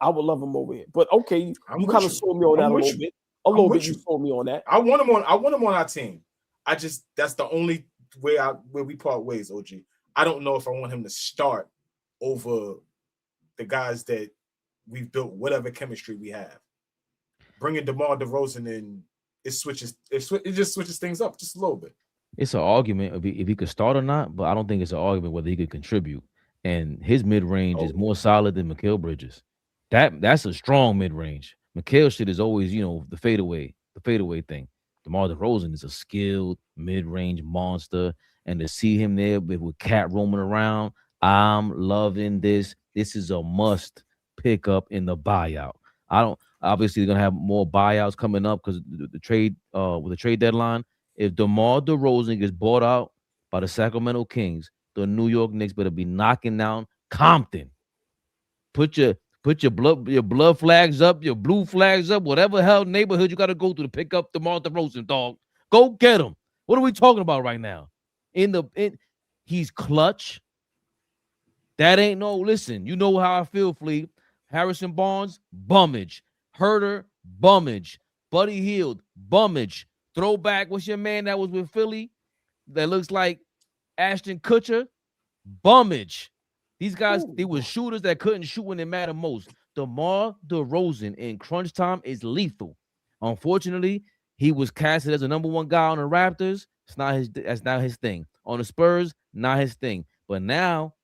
I would love him over here. But okay, you kind of sold me on that a little bit. A little bit you sold me on that. I want him on our team. That's the only way where we part ways, OG. I don't know if I want him to start over the guys that we've built whatever chemistry we have. Bringing DeMar DeRozan in, it just switches things up just a little bit. It's an argument if he could start or not, but I don't think it's an argument whether he could contribute. And his mid-range is more solid than Mikal Bridges. That's a strong mid-range. Mikal shit is always, the fadeaway thing. DeMar DeRozan is a skilled mid-range monster. And to see him there with Cat roaming around, I'm loving this. This is a must pick up in the buyout. Obviously they're gonna have more buyouts coming up because the trade with the trade deadline. If DeMar DeRozan gets bought out by the Sacramento Kings, the New York Knicks better be knocking down Compton. Put your blood flags up, your blue flags up, whatever hell neighborhood you got to go to pick up DeMar DeRozan, dog. Go get him. What are we talking about right now? He's clutch. That ain't listen. You know how I feel, Flea. Harrison Barnes, bummage. Herter, bummage. Buddy Hield, bummage. Throwback, what's your man that was with Philly? That looks like Ashton Kutcher, bummage. These guys, they were shooters that couldn't shoot when it mattered most. DeMar DeRozan in crunch time is lethal. Unfortunately, he was casted as a number 1 guy on the Raptors. That's not his thing. On the Spurs, not his thing. But now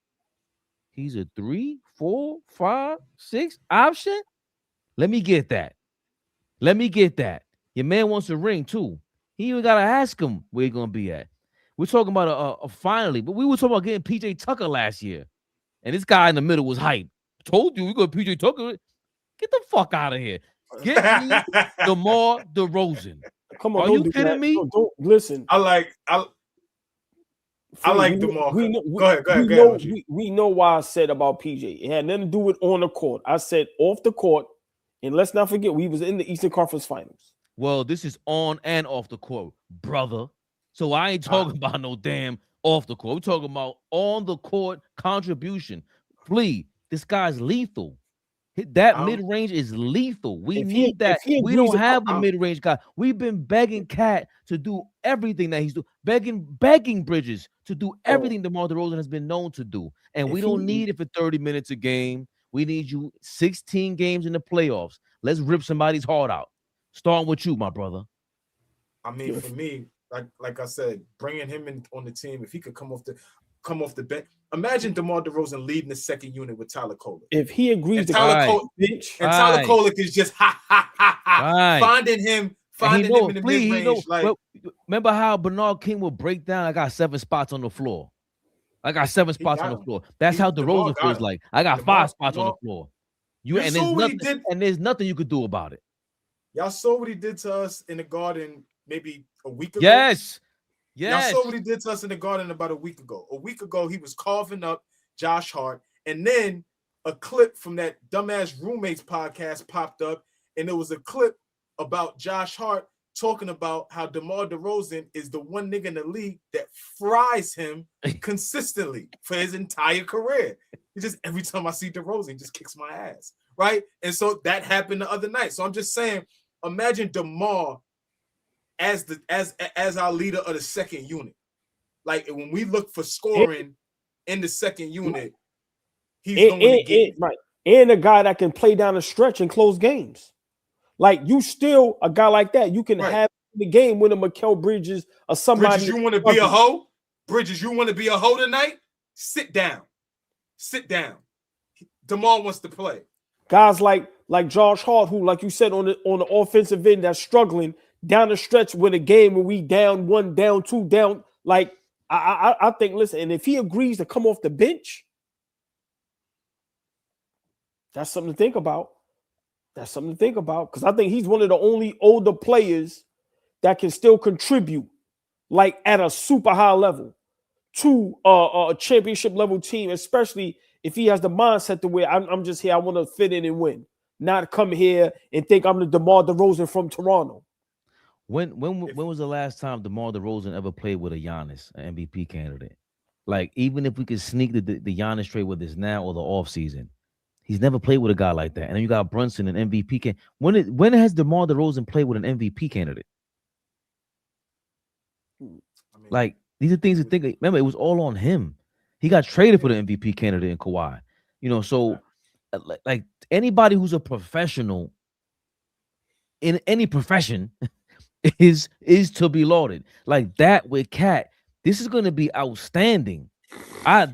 he's a 3, 4, 5, 6 option. Let me get that. Your man wants a ring too. He even gotta ask him where he's gonna be at. We're talking about a finally, but we were talking about getting PJ Tucker last year. And this guy in the middle was hype. Told you we got PJ Tucker. Get the fuck out of here. Get me DeMar DeRozan. Come on, are you kidding me? Don't listen. I like DeMar. Go ahead. We know why I said about PJ. It had nothing to do with on the court. I said off the court, and let's not forget we was in the Eastern Conference Finals. Well, this is on and off the court, brother. So I ain't talking about no damn off the court. We're talking about on the court contribution. Flea, this guy's lethal. That mid-range is lethal. We need that. We don't have a mid-range guy. We've been begging Cat to do everything that he's doing. Begging Bridges to do everything DeMar DeRozan has been known to do. And we don't need it for 30 minutes a game. We need you 16 games in the playoffs. Let's rip somebody's heart out. Starting with you, my brother. I mean, for me, like I said, bringing him in on the team, if he could come off the bench. Imagine DeMar DeRozan leading the second unit with Tyler Kolek. If he agrees to Tyler Kolek is just finding him in the mid-range. Remember how Bernard King would break down? I got 7 spots on the floor. I got 7 spots on the floor. That's how DeRozan feels like. I got 5 spots on the floor. There's nothing you could do about it. Y'all saw what he did to us in the Garden maybe a week ago. Yes. Y'all saw what he did to us in the Garden about a week ago. A week ago, he was carving up Josh Hart, and then a clip from that dumbass Roommates podcast popped up, and there was a clip about Josh Hart talking about how DeMar DeRozan is the one nigga in the league that fries him consistently for his entire career. He just, every time I see DeRozan, he just kicks my ass, right? And so that happened the other night. So I'm just saying, imagine DeMar as our leader of the second unit. Like when we look for scoring in the second unit, he's going to get right. And a guy that can play down the stretch and close games. Like you still a guy like that. You can have the game when a Mikal Bridges or somebody. Bridges, you want to be a hoe? Bridges, you want to be a hoe tonight? Sit down. Sit down. DeMar wants to play. Guys like Josh Hart, who, like you said, on the offensive end, that's struggling down the stretch with a game where we down 1, down 2, down. Like I think, listen, and if he agrees to come off the bench, that's something to think about. That's something to think about, because I think he's one of the only older players that can still contribute, like at a super high level, to a championship level team, especially if he has the mindset to where I'm just here, I want to fit in and win, not come here and think I'm the DeMar DeRozan from Toronto. When was the last time DeMar DeRozan ever played with a Giannis, an MVP candidate? Like, even if we could sneak the Giannis trade with this now or the offseason, he's never played with a guy like that. And then you got Brunson, an MVP candidate. When has DeMar DeRozan played with an MVP candidate? Like, these are things to think. Remember, it was all on him. He got traded for the MVP candidate in Kawhi. So like anybody who's a professional in any profession is to be lauded. Like that with Cat, this is going to be outstanding.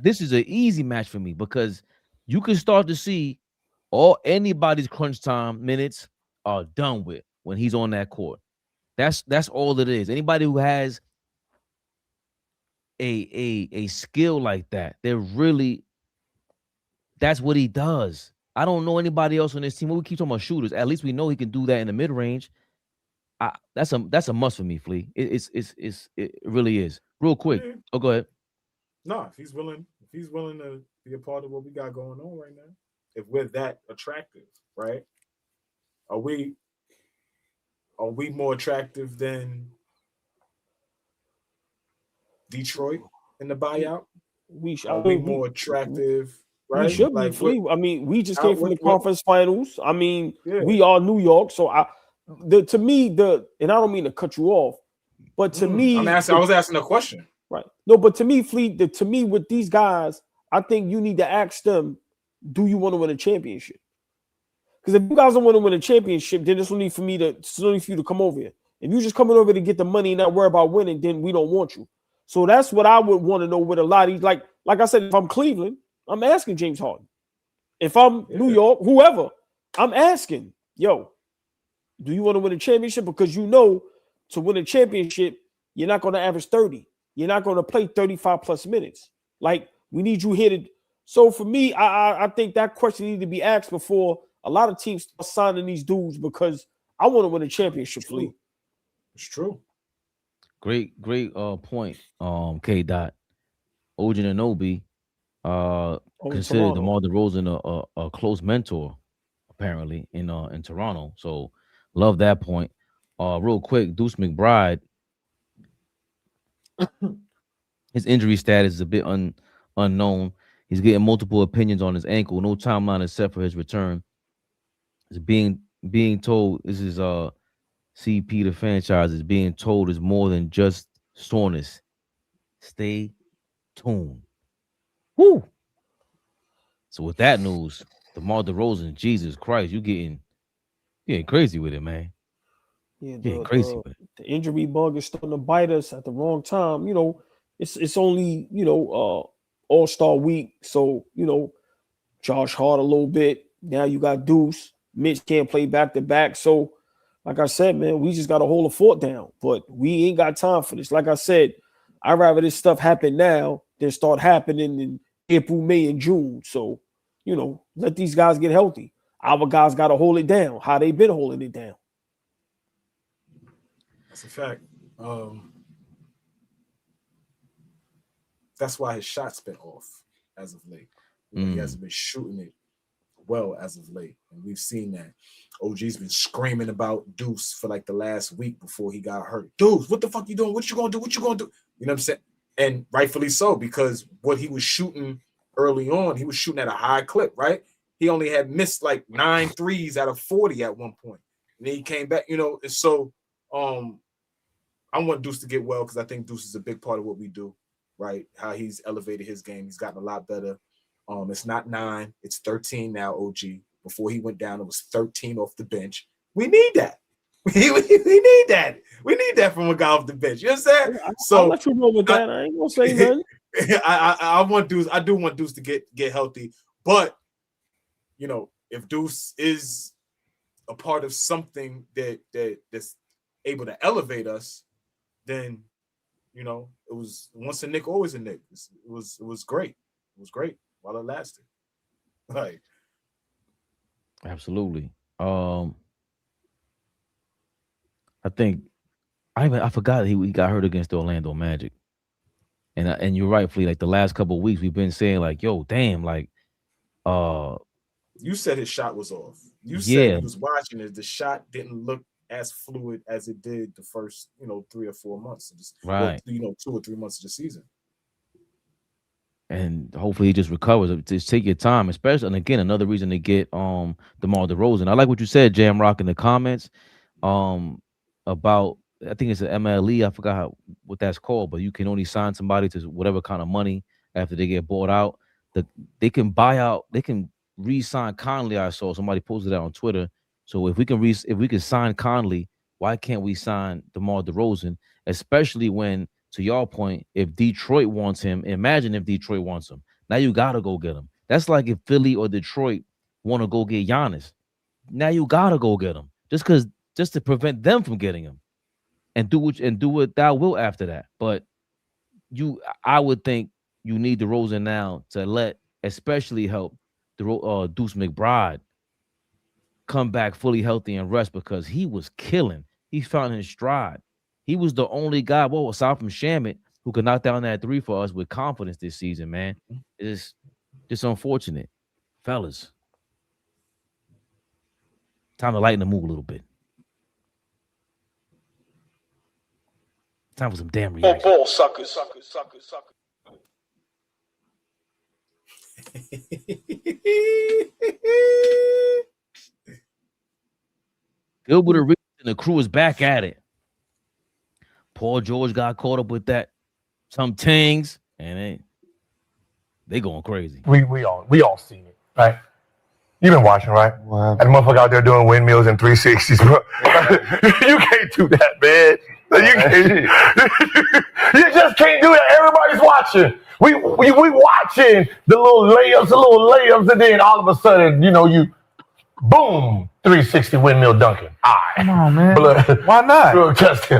This is an easy match for me because you can start to see anybody's crunch time minutes are done with when he's on that court. That's all it is. Anybody who has a skill like that, that's what he does. I don't know anybody else on this team. When we keep talking about shooters, at least we know he can do that in the mid range. That's a must for me, Flea. It really is. Real quick. Yeah. Oh, go ahead. No, if he's willing to be a part of what we got going on right now, if we're that attractive, right? Are we more attractive than Detroit in the buyout? Are we more attractive? Right? We should be, Flea. I mean, we just came from the conference finals. I mean, we are New York, so to me, and I don't mean to cut you off, but to me, I was asking a question. Right. No, but to me, Flea, to me, with these guys, I think you need to ask them, do you want to win a championship? Because if you guys don't want to win a championship, then it's no need for you to come over here. If you're just coming over to get the money and not worry about winning, then we don't want you. So that's what I would want to know with a lot of these. Like I said, if I'm Cleveland, I'm asking James Harden. If I'm New York, whoever, I'm asking, yo, do you want to win a championship? Because to win a championship, you're not going to average 30. You're not going to play 35 plus minutes. Like, we need you here to. So for me, I think that question needs to be asked before a lot of teams start signing these dudes, because I want to win a championship. It's true. Great point. K. Dot. OG Anunoby considered DeMar DeRozan a close mentor, apparently in Toronto. So love that point. Real quick, Deuce McBride. His injury status is a bit unknown. He's getting multiple opinions on his ankle. No timeline is set for his return. It's being told, this is CP the franchise is being told is more than just soreness. Stay tuned. Woo! So with that news, DeMar DeRozan, Jesus Christ, you getting crazy with it, man. Yeah, getting crazy with it. The injury bug is starting to bite us at the wrong time. It's only All-Star week, so Josh Hart a little bit. Now you got Deuce. Mitch can't play back to back, so like I said, man, we just got to hold the fort down. But we ain't got time for this. Like I said, I'd rather this stuff happen now than start happening in April, May, and June. So, let these guys get healthy. Our guys got to hold it down. How they been holding it down. That's a fact. That's why his shot's been off as of late. He hasn't been shooting it well as of late, and we've seen that. OG's been screaming about Deuce for like the last week before he got hurt. Deuce, what the fuck you doing? What you gonna do? What you gonna do? You know what I'm saying? And rightfully so, because what he was shooting early on, he was shooting at a high clip, right? He only had missed like 9 threes out of 40 at one point. And then he came back, and so I want Deuce to get well because I think Deuce is a big part of what we do, right? How he's elevated his game. He's gotten a lot better. It's not 9, it's 13 now, OG. Before he went down, it was 13 off the bench. We need that. We need that. We need that from a guy off the bench. You know what I'm saying? I'll let you know with that. I ain't gonna say nothing. I want Deuce. I do want Deuce to get healthy. But if Deuce is a part of something that's able to elevate us, then it was once a Knick, always a Knick. It was great. It was great while it lasted. Like, absolutely. I think I forgot he got hurt against the Orlando Magic, and you're right, Flea. Like the last couple of weeks, we've been saying like, "Yo, damn!" Like, you said his shot was off. You said he was watching it. The shot didn't look as fluid as it did the first, 3 or 4 months, right? 2 or 3 months of the season. And hopefully he just recovers. Just take your time, especially. And again, another reason to get DeMar DeRozan. I like what you said, Jam Rock, in the comments. About, I think it's an MLE. I forgot what that's called, but you can only sign somebody to whatever kind of money after they get bought out. They can buy out. They can re-sign Conley. I saw somebody posted that on Twitter. So if we can sign Conley, why can't we sign DeMar DeRozan? Especially when, to your point, if Detroit wants him, imagine if Detroit wants him. Now you gotta go get him. That's like if Philly or Detroit want to go get Giannis. Now you gotta go get him just to prevent them from getting him, and do what thou will after that. But I would think you need DeRozan now to especially help Deuce McBride come back fully healthy and rest, because he was killing. He found his stride. He was the only guy, aside from Shamet, who could knock down that 3 for us with confidence this season, man. It's just unfortunate. Fellas, time to lighten the mood a little bit. Time for some damn reaction. Ball suckers. Gilbert Arenas and the crew is back at it. Paul George got caught up with that, some tings, and they going crazy. We all seen it, right? You've been watching, right? Wow. And the motherfucker out there doing windmills and 360s, bro. You can't do that, man. You just can't do it. Everybody's watching. We watching the little layups, and then all of a sudden, you boom, 360 windmill dunking. All right. Come on, man. Why not?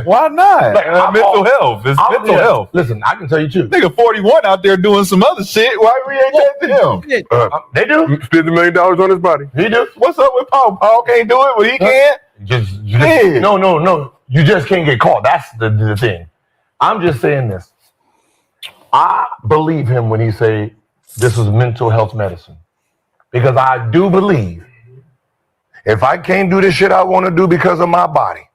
Why not? Like, mental health. It's mental health. Listen, I can tell you too. Nigga 41 out there doing some other shit. Why we ain't testing him? They do. $50 million on his body. He do. What's up with Paul? Paul can't do it, but he can. No. You just can't get caught. That's the thing. I'm just saying this. I believe him when he say this was mental health medicine, because I do believe if I can't do the shit I want to do because of my body,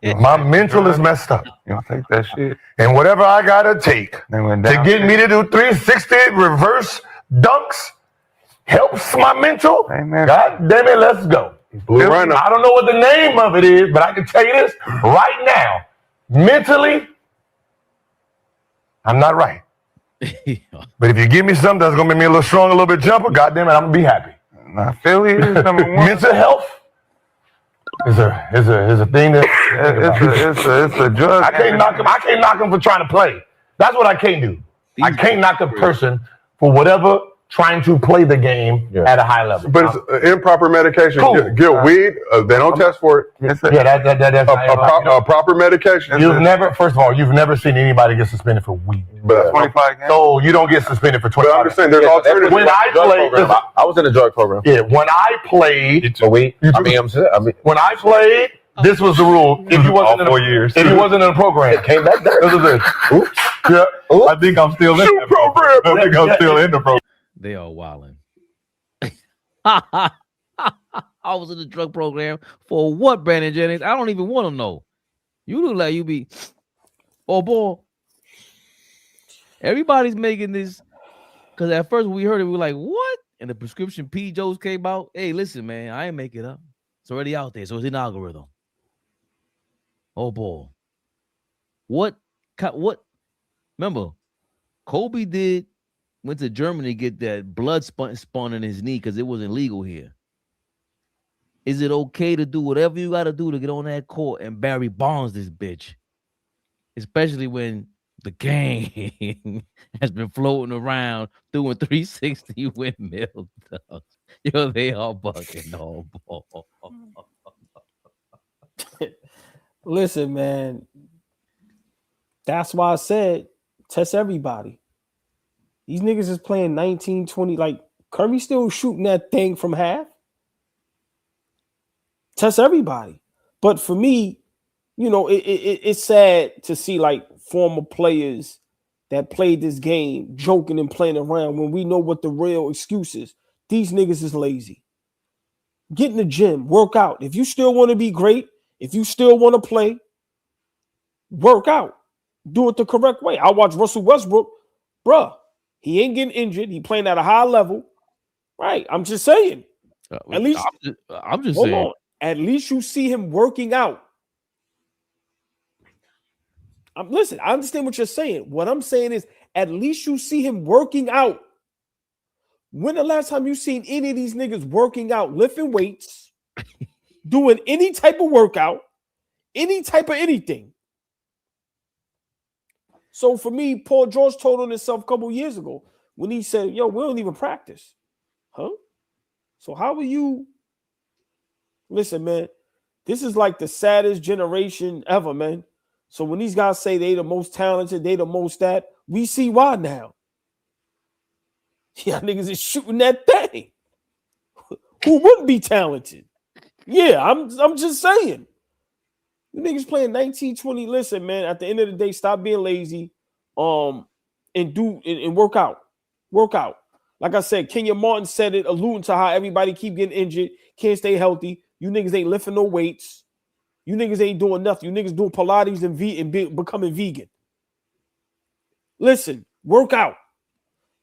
my mental is messed up. You don't take that shit. And whatever I gotta take to get me to do 360 reverse dunks helps my mental. Amen. God damn it, let's go. I don't know what the name of it is, but I can tell you this right now. Mentally, I'm not right. But if you give me something that's gonna make me a little stronger, a little bit jumper, goddamn it, I'm gonna be happy. I feel you. Number one. Mental health is a thing that it's a drug. I can't knock him for trying to play. That's what I can't do. I can't knock a person for whatever trying to play the game at a high level. But it's improper medication. Cool. Get weed. They don't test for it. That's a proper medication. First of all, you've never seen anybody get suspended for weed. But 25 games. So you don't get suspended for 25 But I'm just saying, there's alternatives. When I played, I was in a drug program. yeah, when I played, When I played, this was the rule. If you wasn't All 4 years. if you wasn't in a program, came back there. this is it. Oops. Yeah. I think I'm still in the program. I think I'm still in the program. They all wilding. I was in the drug program for what, Brandon Jennings? I don't even want to know. You look like you be. Oh boy. Everybody's making this because at first when we heard it, we were like, what? And the prescription P. Joes came out. Hey, listen, man, I ain't make it up. It's already out there, so it's in the algorithm. Oh boy. What? Remember, Kobe went to Germany to get that blood spun in his knee because it wasn't legal here. Is it okay to do whatever you got to do to get on that court and Barry Bonds this bitch? Especially when the gang has been floating around doing 360 windmill ducks. Yo, they all bucking all ball. Listen, man. That's why I said test everybody. These niggas is playing 19, 20. Like, Curry still shooting that thing from half. Test everybody. But for me, you know, it's sad to see, like, former players that played this game joking and playing around when we know what the real excuse is. These niggas is lazy. Get in the gym. Work out. If you still want to be great, if you still want to play, work out. Do it the correct way. I watch Russell Westbrook. Bruh. He ain't getting injured. He playing at a high level. Right. I'm just saying. At least I'm just saying. On. At least you see him working out. Listen, I understand what you're saying. What I'm saying is at least you see him working out. When the last time you seen any of these niggas working out, lifting weights, doing any type of workout, any type of anything? So for me, Paul George told on himself a couple years ago when he said, yo, we don't even practice. Huh? So how are you? Listen, man, this is like the saddest generation ever, man. So when these guys say they the most talented, they the most that, we see why now. Yeah, niggas is shooting that thing. Who wouldn't be talented? Yeah, I'm just saying. You niggas playing 19, 20. Listen, man, at the end of the day, stop being lazy. And work out. Work out. Like I said, Kenya Martin said it, alluding to how everybody keep getting injured, can't stay healthy. You niggas ain't lifting no weights. You niggas ain't doing nothing. You niggas doing Pilates and becoming vegan. Listen, work out.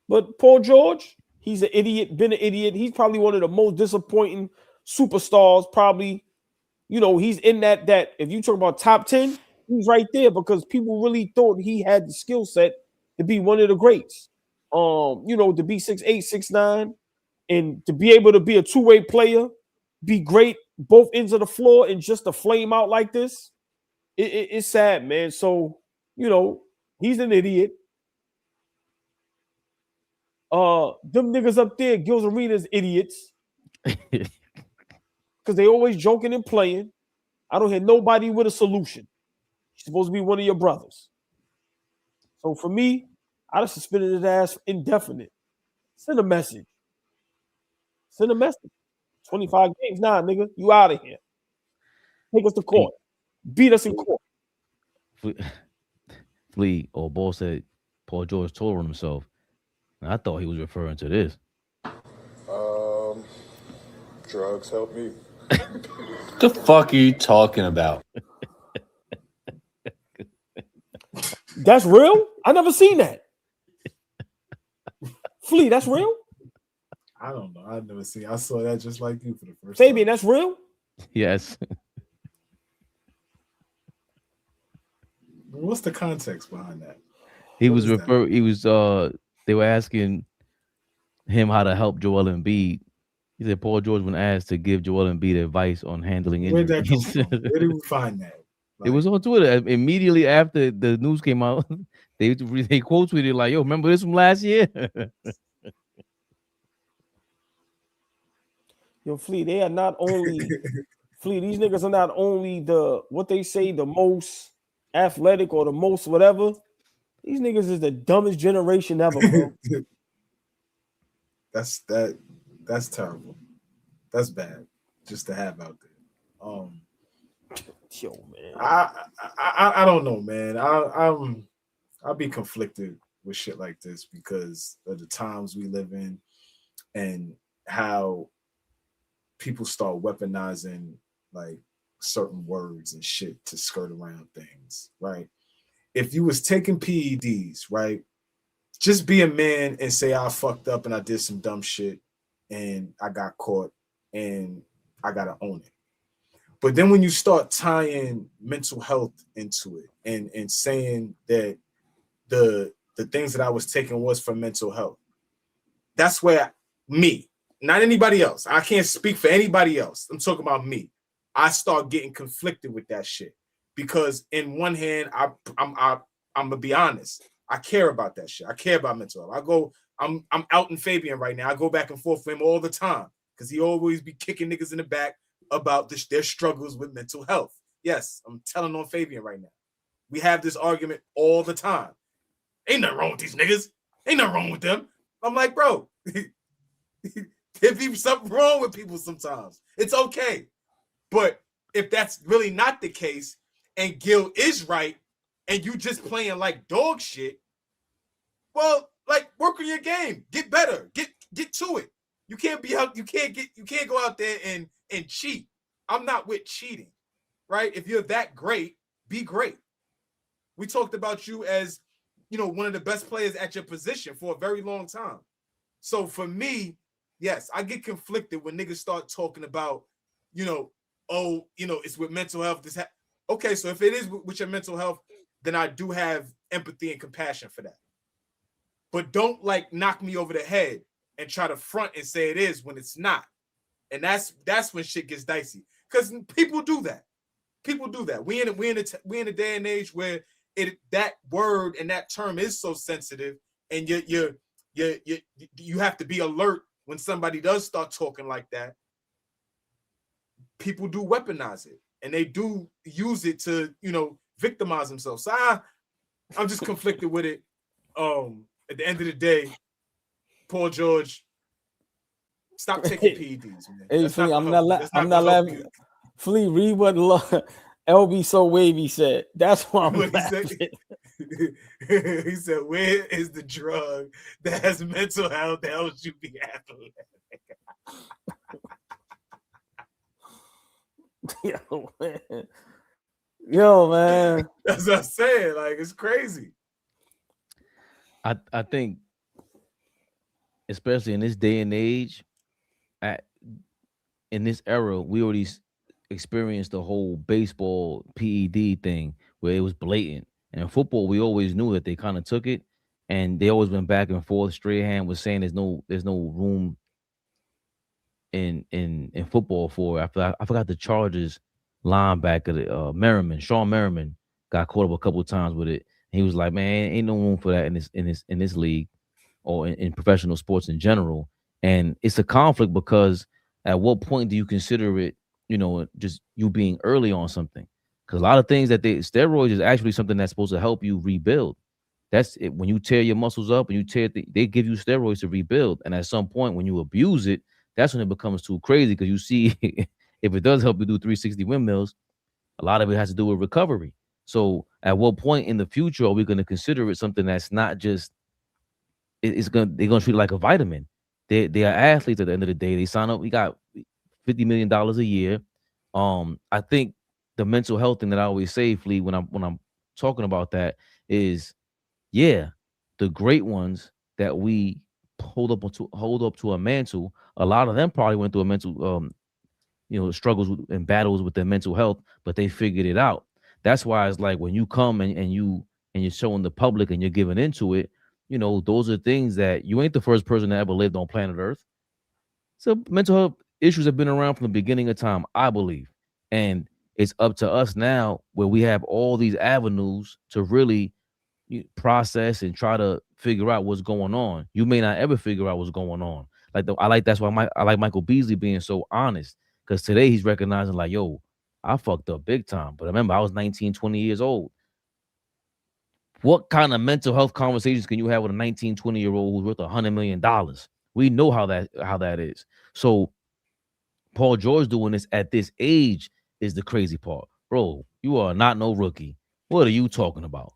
But Paul George, he's an idiot, been an idiot. He's probably one of the most disappointing superstars. Probably, you know, he's in that if you talk about top 10, he's right there because people really thought he had the skill set to be one of the greats. You know, to be 6'8", 6'9", and to be able to be a two-way player, be great both ends of the floor, and just to flame out like this, it's sad, man. So, you know, he's an idiot. Them niggas up there, Gil's Arena's idiots. Because they always joking and playing. I don't hear nobody with a solution. He's supposed to be one of your brothers. So for me, I just suspended his ass indefinite. Send a message. 25 games. Nah, nigga, you out of here. Take us to court. Beat us in court. Flea or Ball said Paul George told on himself. And I thought he was referring to this. Drugs help me. What the fuck are you talking about? That's real? I never seen that. Flea, that's real? I don't know. I never seen. I saw that just like you for the first Fabian, time. that's real? Yes. What's the context behind that? He What was is that? He was they were asking him how to help Joel Embiid. He said Paul George when asked to give Joel Embiid advice on handling Where'd that come injuries. from? Where did we find that? It was on Twitter immediately after the news came out. They quote tweeted like, "Yo, remember this from last year?" Yo, Flea, they are not only Flea. These niggas are not only the what they say the most athletic or the most whatever. These niggas is the dumbest generation ever, bro. That's terrible. That's bad just to have out there. Yo, man. I don't know, man. I'll be conflicted with shit like this because of the times we live in and how people start weaponizing like certain words and shit to skirt around things, right? If you was taking PEDs, right, just be a man and say I fucked up and I did some dumb shit and I got caught and I gotta own it. But then when you start tying mental health into it and saying that the things that I was taking was for mental health, that's where me, not anybody else. I can't speak for anybody else. I'm talking about me. I start getting conflicted with that shit because in one hand, I'm gonna be honest. I care about that shit. I care about mental health. I'm out in Fabian right now. I go back and forth with him all the time because he always be kicking niggas in the back about their struggles with mental health. Yes, I'm telling on Fabian right now. We have this argument all the time. Ain't nothing wrong with these niggas. Ain't nothing wrong with them. I'm like, bro, there be something wrong with people sometimes. It's okay. But if that's really not the case and Gil is right and you just playing like dog shit, well, like work on your game. Get better. Get to it. You can't be out, you can't go out there and cheat. I'm not with cheating, right? If you're that great, be great. We talked about you as, one of the best players at your position for a very long time. So for me, yes, I get conflicted when niggas start talking about, it's with mental health. Okay, so if it is with your mental health, then I do have empathy and compassion for that. But don't like knock me over the head and try to front and say it is when it's not. And that's when shit gets dicey. Because people do that. People do that. We in a day and age where that word and that term is so sensitive, and you have to be alert when somebody does start talking like that. People do weaponize it, and they do use it to victimize themselves. So I'm just conflicted with it. At the end of the day, Paul George, stop taking PEDs, man. Hey, Flea, I'm not laughing. Flea, read what LB So Wavy said. That's why I'm laughing. He said, where is the drug that has mental health that helps you be happy? Yo, man. That's what I'm saying. Like, it's crazy. I think, especially in this day and age, in this era, we already experienced the whole baseball PED thing where it was blatant. And in football, we always knew that they kind of took it, and they always went back and forth. Strahan was saying there's no room in football for. I forgot the Chargers linebacker, Merriman, Sean Merriman, got caught up a couple of times with it. He was like, man, ain't no room for that in this league or in professional sports in general. And it's a conflict because at what point do you consider it, just you being early on something? Because a lot of things steroids is actually something that's supposed to help you rebuild. That's it. When you tear your muscles up and they give you steroids to rebuild. And at some point when you abuse it, that's when it becomes too crazy because you see if it does help you do 360 windmills, a lot of it has to do with recovery. So at what point in the future are we going to consider it something that's not just they're going to treat it like a vitamin? They are athletes at the end of the day. They sign up. We got $50 million a year. I think the mental health thing that I always say, Flea, when I'm talking about that is, yeah, the great ones that we hold up to a mantle, a lot of them probably went through a mental struggles and battles with their mental health, but they figured it out. That's why it's like when you come and you and you're showing the public and you're giving into it, you know, those are things that you ain't the first person that ever lived on planet Earth. So mental health issues have been around from the beginning of time, I believe. And it's up to us now where we have all these avenues to really process and try to figure out what's going on. You may not ever figure out what's going on. That's why I like Michael Beasley being so honest, because today he's recognizing like, yo, I fucked up big time. But remember, I was 19, 20 years old. What kind of mental health conversations can you have with a 19, 20-year-old who's worth $100 million? We know how that is. So Paul George doing this at this age is the crazy part. Bro, you are not no rookie. What are you talking about?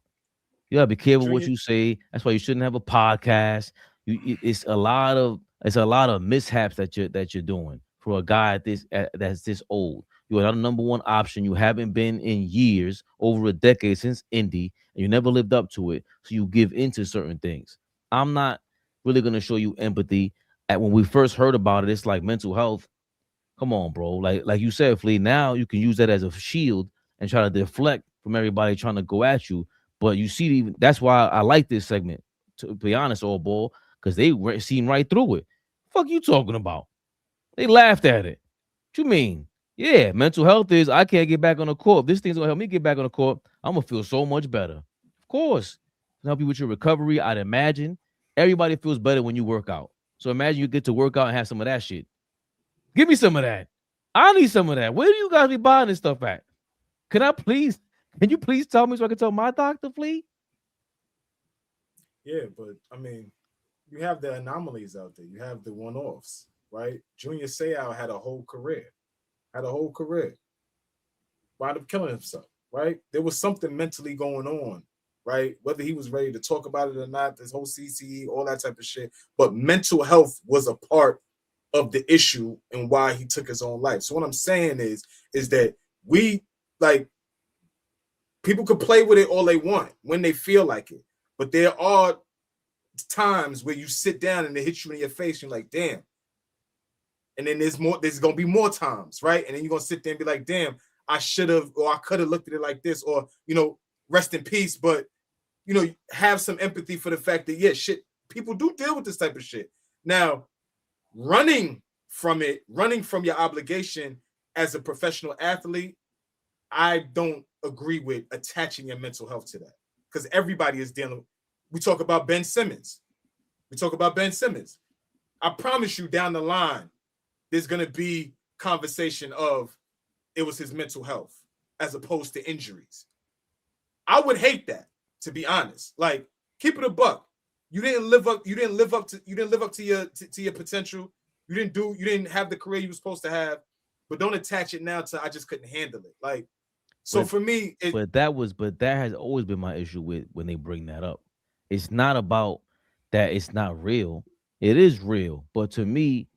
You gotta be careful what you say. That's why you shouldn't have a podcast. It's a lot of mishaps that you're doing for a guy that's this old. You're not a number one option. You haven't been in years, over a decade since Indy, and you never lived up to it. So you give into certain things. I'm not really gonna show you empathy. When we first heard about it, it's like mental health. Come on, bro. Like you said, Flea. Now you can use that as a shield and try to deflect from everybody trying to go at you. But you see, that's why I like this segment, to be honest, AllBall, because they seen right through it. Fuck you talking about? They laughed at it. What you mean? Yeah, mental health is I can't get back on the court. If this thing's gonna help me get back on the court, I'm gonna feel so much better. Of course, it'll help you with your recovery. I'd imagine everybody feels better when you work out. So imagine you get to work out and have some of that shit. Give me some of that. I need some of that. Where do you guys be buying this stuff at? Can you please tell me so I can tell my doctor, Flea? Yeah, but I mean, you have the anomalies out there. You have the one-offs, right? Junior Seau had a whole career. Wound up killing himself, right? There was something mentally going on, right? Whether he was ready to talk about it or not, this whole CCE, all that type of shit. But mental health was a part of the issue and why he took his own life. So what I'm saying is that we, like, people could play with it all they want when they feel like it. But there are times where you sit down and it hits you in your face. And you're like, damn. And then there's going to be more times, right? And then you're going to sit there and be like, damn, I should have, or I could have looked at it like this, or, you know, rest in peace. But, you know, have some empathy for the fact that, yeah, shit, people do deal with this type of shit. Now, running from your obligation as a professional athlete, I don't agree with attaching your mental health to that, because everybody is dealing. We talk about Ben Simmons. I promise you, down the line, there's going to be conversation of it was his mental health as opposed to injuries. I would hate that, to be honest. Like, keep it a buck. You didn't live up to your potential. You didn't have the career you were supposed to have, but don't attach it now to I just couldn't handle it. Like, so for me, that has always been my issue with when they bring that up. It's not about that it's not real. It is real. But to me,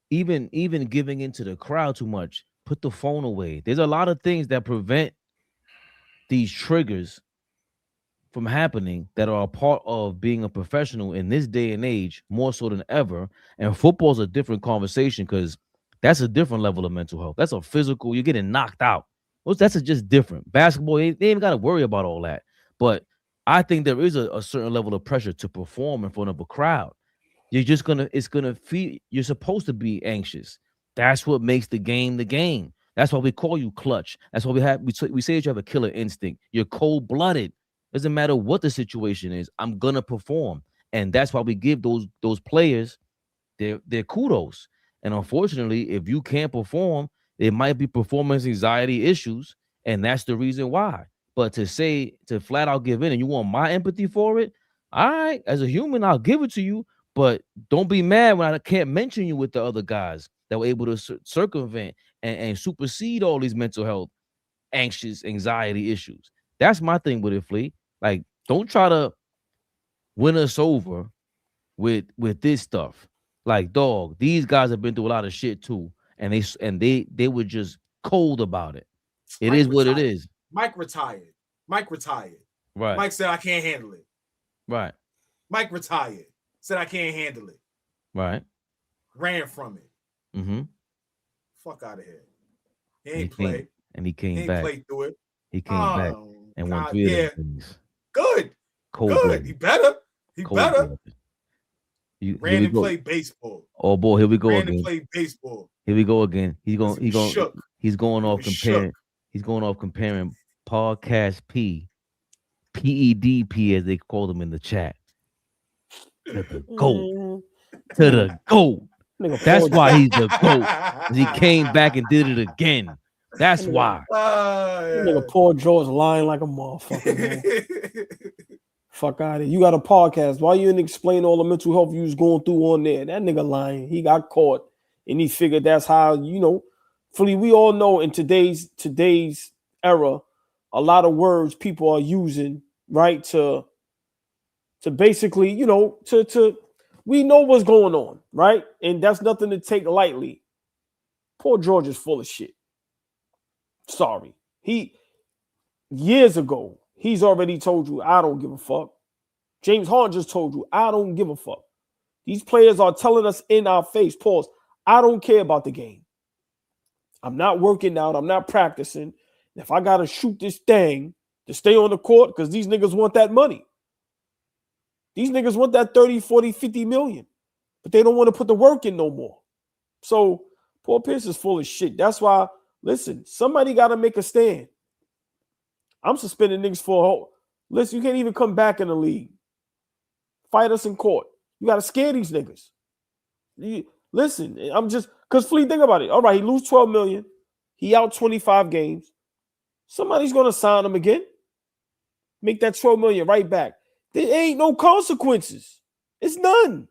even giving into the crowd too much, put the phone away. There's a lot of things that prevent these triggers from happening that are a part of being a professional in this day and age, more so than ever. And football's a different conversation because that's a different level of mental health. That's a physical, you're getting knocked out. That's just different. Basketball, they ain't got to worry about all that. But I think there is a certain level of pressure to perform in front of a crowd. It's gonna feel, you're supposed to be anxious. That's what makes the game the game. That's why we call you clutch. That's why we say that you have a killer instinct. You're cold-blooded. Doesn't matter what the situation is, I'm gonna perform. And that's why we give those players their kudos. And unfortunately, if you can't perform, it might be performance anxiety issues, and that's the reason why. But to flat out give in and you want my empathy for it, all right, as a human, I'll give it to you, but don't be mad when I can't mention you with the other guys that were able to circumvent and supersede all these mental health, anxious, anxiety issues. That's my thing with it, Flea. Like, don't try to win us over with this stuff. Like, dog, these guys have been through a lot of shit too, and they were just cold about it. It is what it is. Mike retired. Right. Mike said, I can't handle it. Right. Mike retired. Said, I can't handle it. Right. Ran from it. Mm-hmm. Fuck out of here. He ain't play. And he came back. Played through it. He came back and won 3 of those things. Good. He better. Ran and played baseball. Oh boy, here we go Ran again. and played baseball. Here we go again. He's going off comparing. Shook. He's going off comparing podcast PEDP as they call them in the chat. To the GOAT. To the GOAT. That's why he's the GOAT. He came back and did it again. That's why. Nigga Paul George lying like a motherfucker, man. Fuck out of here. You got a podcast. Why you didn't explain all the mental health you was going through on there? That nigga lying. He got caught and he figured that's how, Philly, we all know in today's era, a lot of words people are using, right, to basically, we know what's going on, right? And that's nothing to take lightly. Paul George is full of shit. Sorry. Years ago, he's already told you, I don't give a fuck. James Harden just told you, I don't give a fuck. These players are telling us in our face, pause, I don't care about the game. I'm not working out. I'm not practicing. If I got to shoot this thing to stay on the court, because these niggas want that money. These niggas want that 30, 40, 50 million. But they don't want to put the work in no more. So Paul Pierce is full of shit. That's why, listen, somebody got to make a stand. I'm suspending niggas for a whole. Listen, you can't even come back in the league. Fight us in court. You got to scare these niggas. Listen, I'm just, because Flea, think about it. All right, he lose 12 million. He out 25 games. Somebody's going to sign him again. Make that 12 million right back. There ain't no consequences. It's none.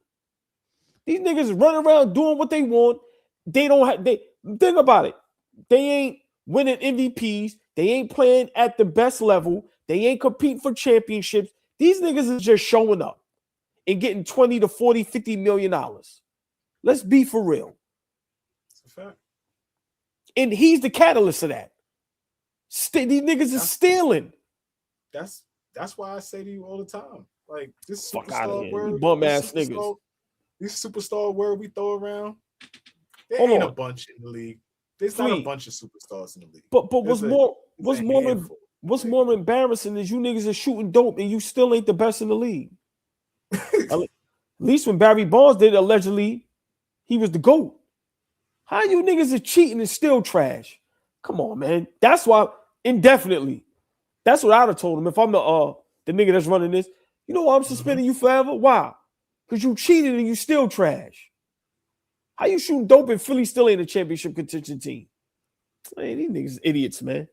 These niggas running around doing what they want. They don't have, think about it. They ain't winning MVPs. They ain't playing at the best level. They ain't competing for championships. These niggas is just showing up and getting 20 to 40, 50 million dollars. Let's be for real. That's a fact. And he's the catalyst of that. These niggas is stealing. That's why I say to you all the time. Like, this fuck out of superstar here. word, You bum ass niggas. This superstar word we throw around, there Hold ain't on. a bunch in the league. There's not a bunch of superstars in the league. But what's more embarrassing is you niggas are shooting dope and you still ain't the best in the league. At least when Barry Bonds did, allegedly, he was the GOAT. How you niggas are cheating and still trash? Come on, man. That's why, indefinitely. That's what I'd have told him if I'm the nigga that's running this. You know why I'm suspending you forever? Why? Because you cheated and you still trash. How you shooting dope and Philly still ain't a championship contention team? Man, these niggas idiots, man.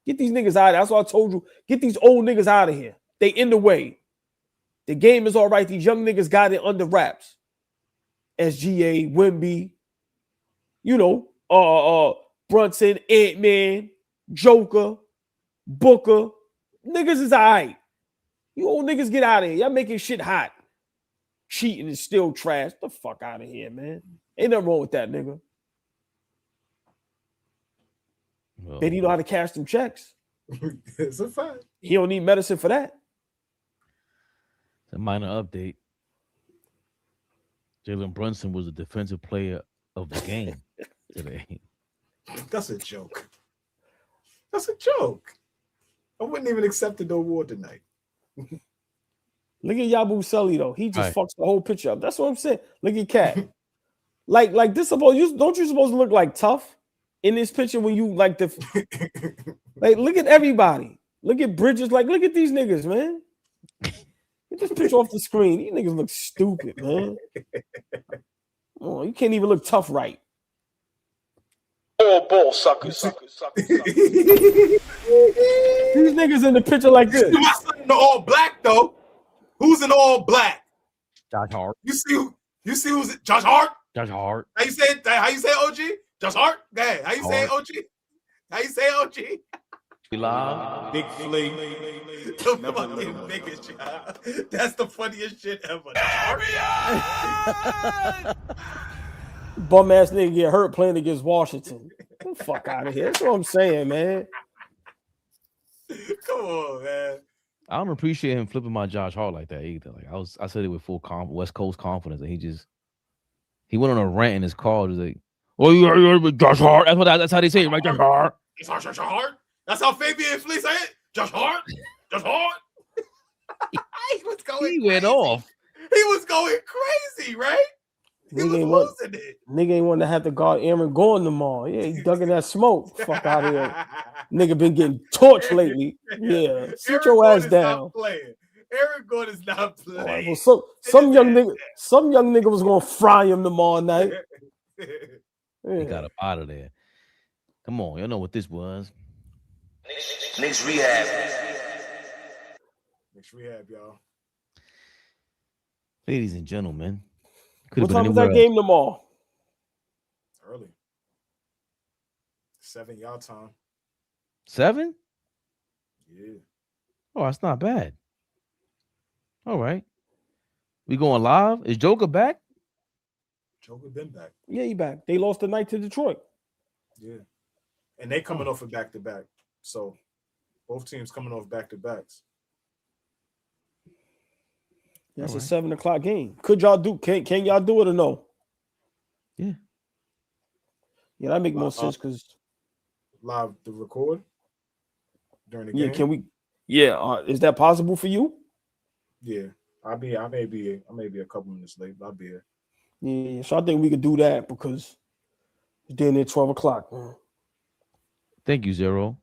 Get these niggas out of here. That's what I told you. Get these old niggas out of here. They in the way. The game is all right. These young niggas got it under wraps. SGA, Wemby, Brunson, Ant-Man, Joker, Booker. Niggas is all right. You old niggas get out of here. Y'all making shit hot. Cheating is still trash. The fuck out of here, man. Ain't nothing wrong with that, nigga. Well, Bet he know how to cash them checks. It's a fact. He don't need medicine for that. a minor update. Jalen Brunson was the defensive player of the game today. That's a joke. That's a joke. I wouldn't even accept the award tonight. Look at Yabu Sully though. He just fucks the whole picture up. That's what I'm saying. Look at Cat. like this supposed you supposed to look like tough in this picture when you like the like look at everybody. Look at Bridges. Like look at these niggas, man. Get this picture off the screen. These niggas look stupid, man. Oh, you can't even look tough right. Ball suckers. These niggas in the picture like this. My son in the all black though. Who's in all black? Josh Hart. You see who's it? Josh Hart? Josh Hart. How you say OG? Josh Hart? Go ahead. How you say OG? How you say OG? We live. Big Flea. The fucking biggest job. That's the funniest shit ever. Bum ass nigga get hurt playing against Washington. Get the fuck out of here. That's what I'm saying, man. Come on, man. I don't appreciate him flipping my Josh Hart like that either. Like I said it with full West Coast confidence, and he went on a rant in his call. He was like, "Oh, you're Josh Hart." That's how they say it, right? Josh Hart. Josh Hart. That's how Fabian Flea say it. Josh Hart. Josh Hart. going went crazy. off. He was going crazy, right? He was losing it. Nigga ain't want to have to guard Aaron Gordon tomorrow. Yeah, he ducking that smoke. Fuck out of here. Nigga been getting torched lately. Yeah, sit your ass down. Aaron Gordon is not playing. Right, well, some young nigga was gonna fry him tomorrow night. He got up out of there. Come on, you know what this was. Knicks rehab. Knicks rehab, y'all. Ladies and gentlemen. What time is that game tomorrow? Early. 7 y'all time. 7? Yeah. Oh, that's not bad. All right. We going live? Is Joker back? Joker been back. Yeah, he back. They lost tonight to Detroit. Yeah. And they coming off a back-to-back. So both teams coming off back-to-backs. That's a 7 o'clock game. Could y'all do? Can y'all do it or no? Yeah. Yeah, that make more sense because live to record during the game. Yeah, can we? Yeah, is that possible for you? Yeah, I may be a couple minutes late, but I'll be here. Yeah, so I think we could do that because it's then at 12 o'clock. Thank you, Zero.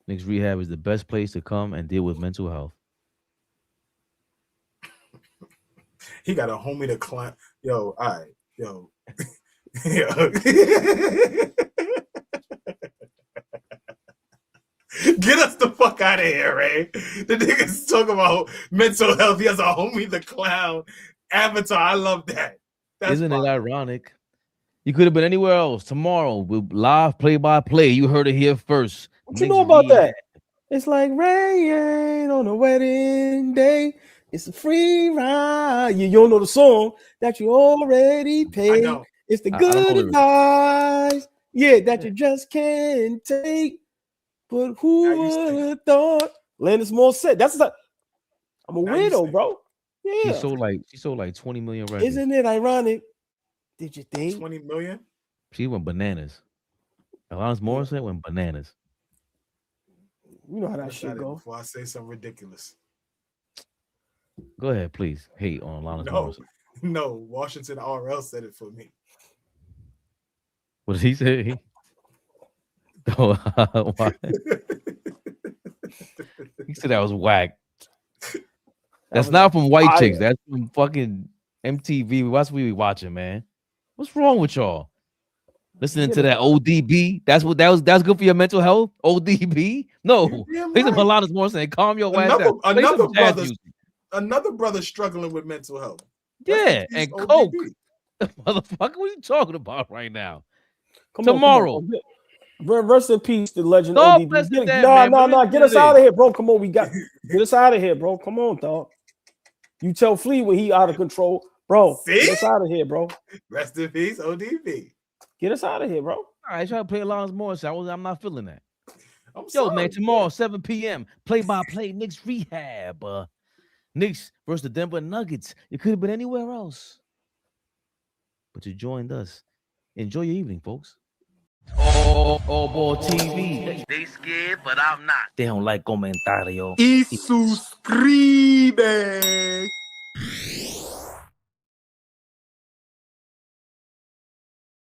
Knicks rehab is the best place to come and deal with mental health. He got a homie to climb. Yo, all right. Yo. Get us the fuck out of here, Ray. The niggas talk about mental health. He has a homie the clown avatar. I love that. Isn't it ironic? You could have been anywhere else. Tomorrow, we'll live play-by-play. You heard it here first. What you know about that? It's like rain on a wedding day. It's a free ride. You don't know the song that you already paid. It's the good advice. Yeah, that you just can't take. But who would have thought? Landis Moore said, "I'm a weirdo, bro." Yeah, she sold like 20 million records. Isn't it ironic? Did you think 20 million? She went bananas. Alanis Morissette went bananas. You know how that shit go. Before I say something ridiculous. Go ahead, please. Hate on Alanis Morissette. No, Washington RL said it for me. What did he say? He said that was whack. That's not from White Chicks. That's from fucking MTV. What's we be watching, man? What's wrong with y'all? Listening to that ODB? That's good for your mental health? ODB? No. Play some Alanis Morissette. Calm your ass down. Another brother struggling with mental health. Yeah, and coke. Motherfucker, what are you talking about right now? Tomorrow. Rest in peace, the legend. No, ODB. Get us out of here, bro. Come on, get us out of here, bro. Come on, dog. You tell Flea when he out of control, bro. Get us out of here, bro. Rest in peace, ODB. Get us out of here, bro. All right, try to play Alanis Morissette. I'm not feeling that. Sorry, man, tomorrow 7 p.m. Play-by-play Knicks rehab. Knicks versus the Denver Nuggets. It could have been anywhere else, but you joined us. Enjoy your evening, folks. AllBall TV. They scared, but I'm not. They don't like comentario. Y suscribe.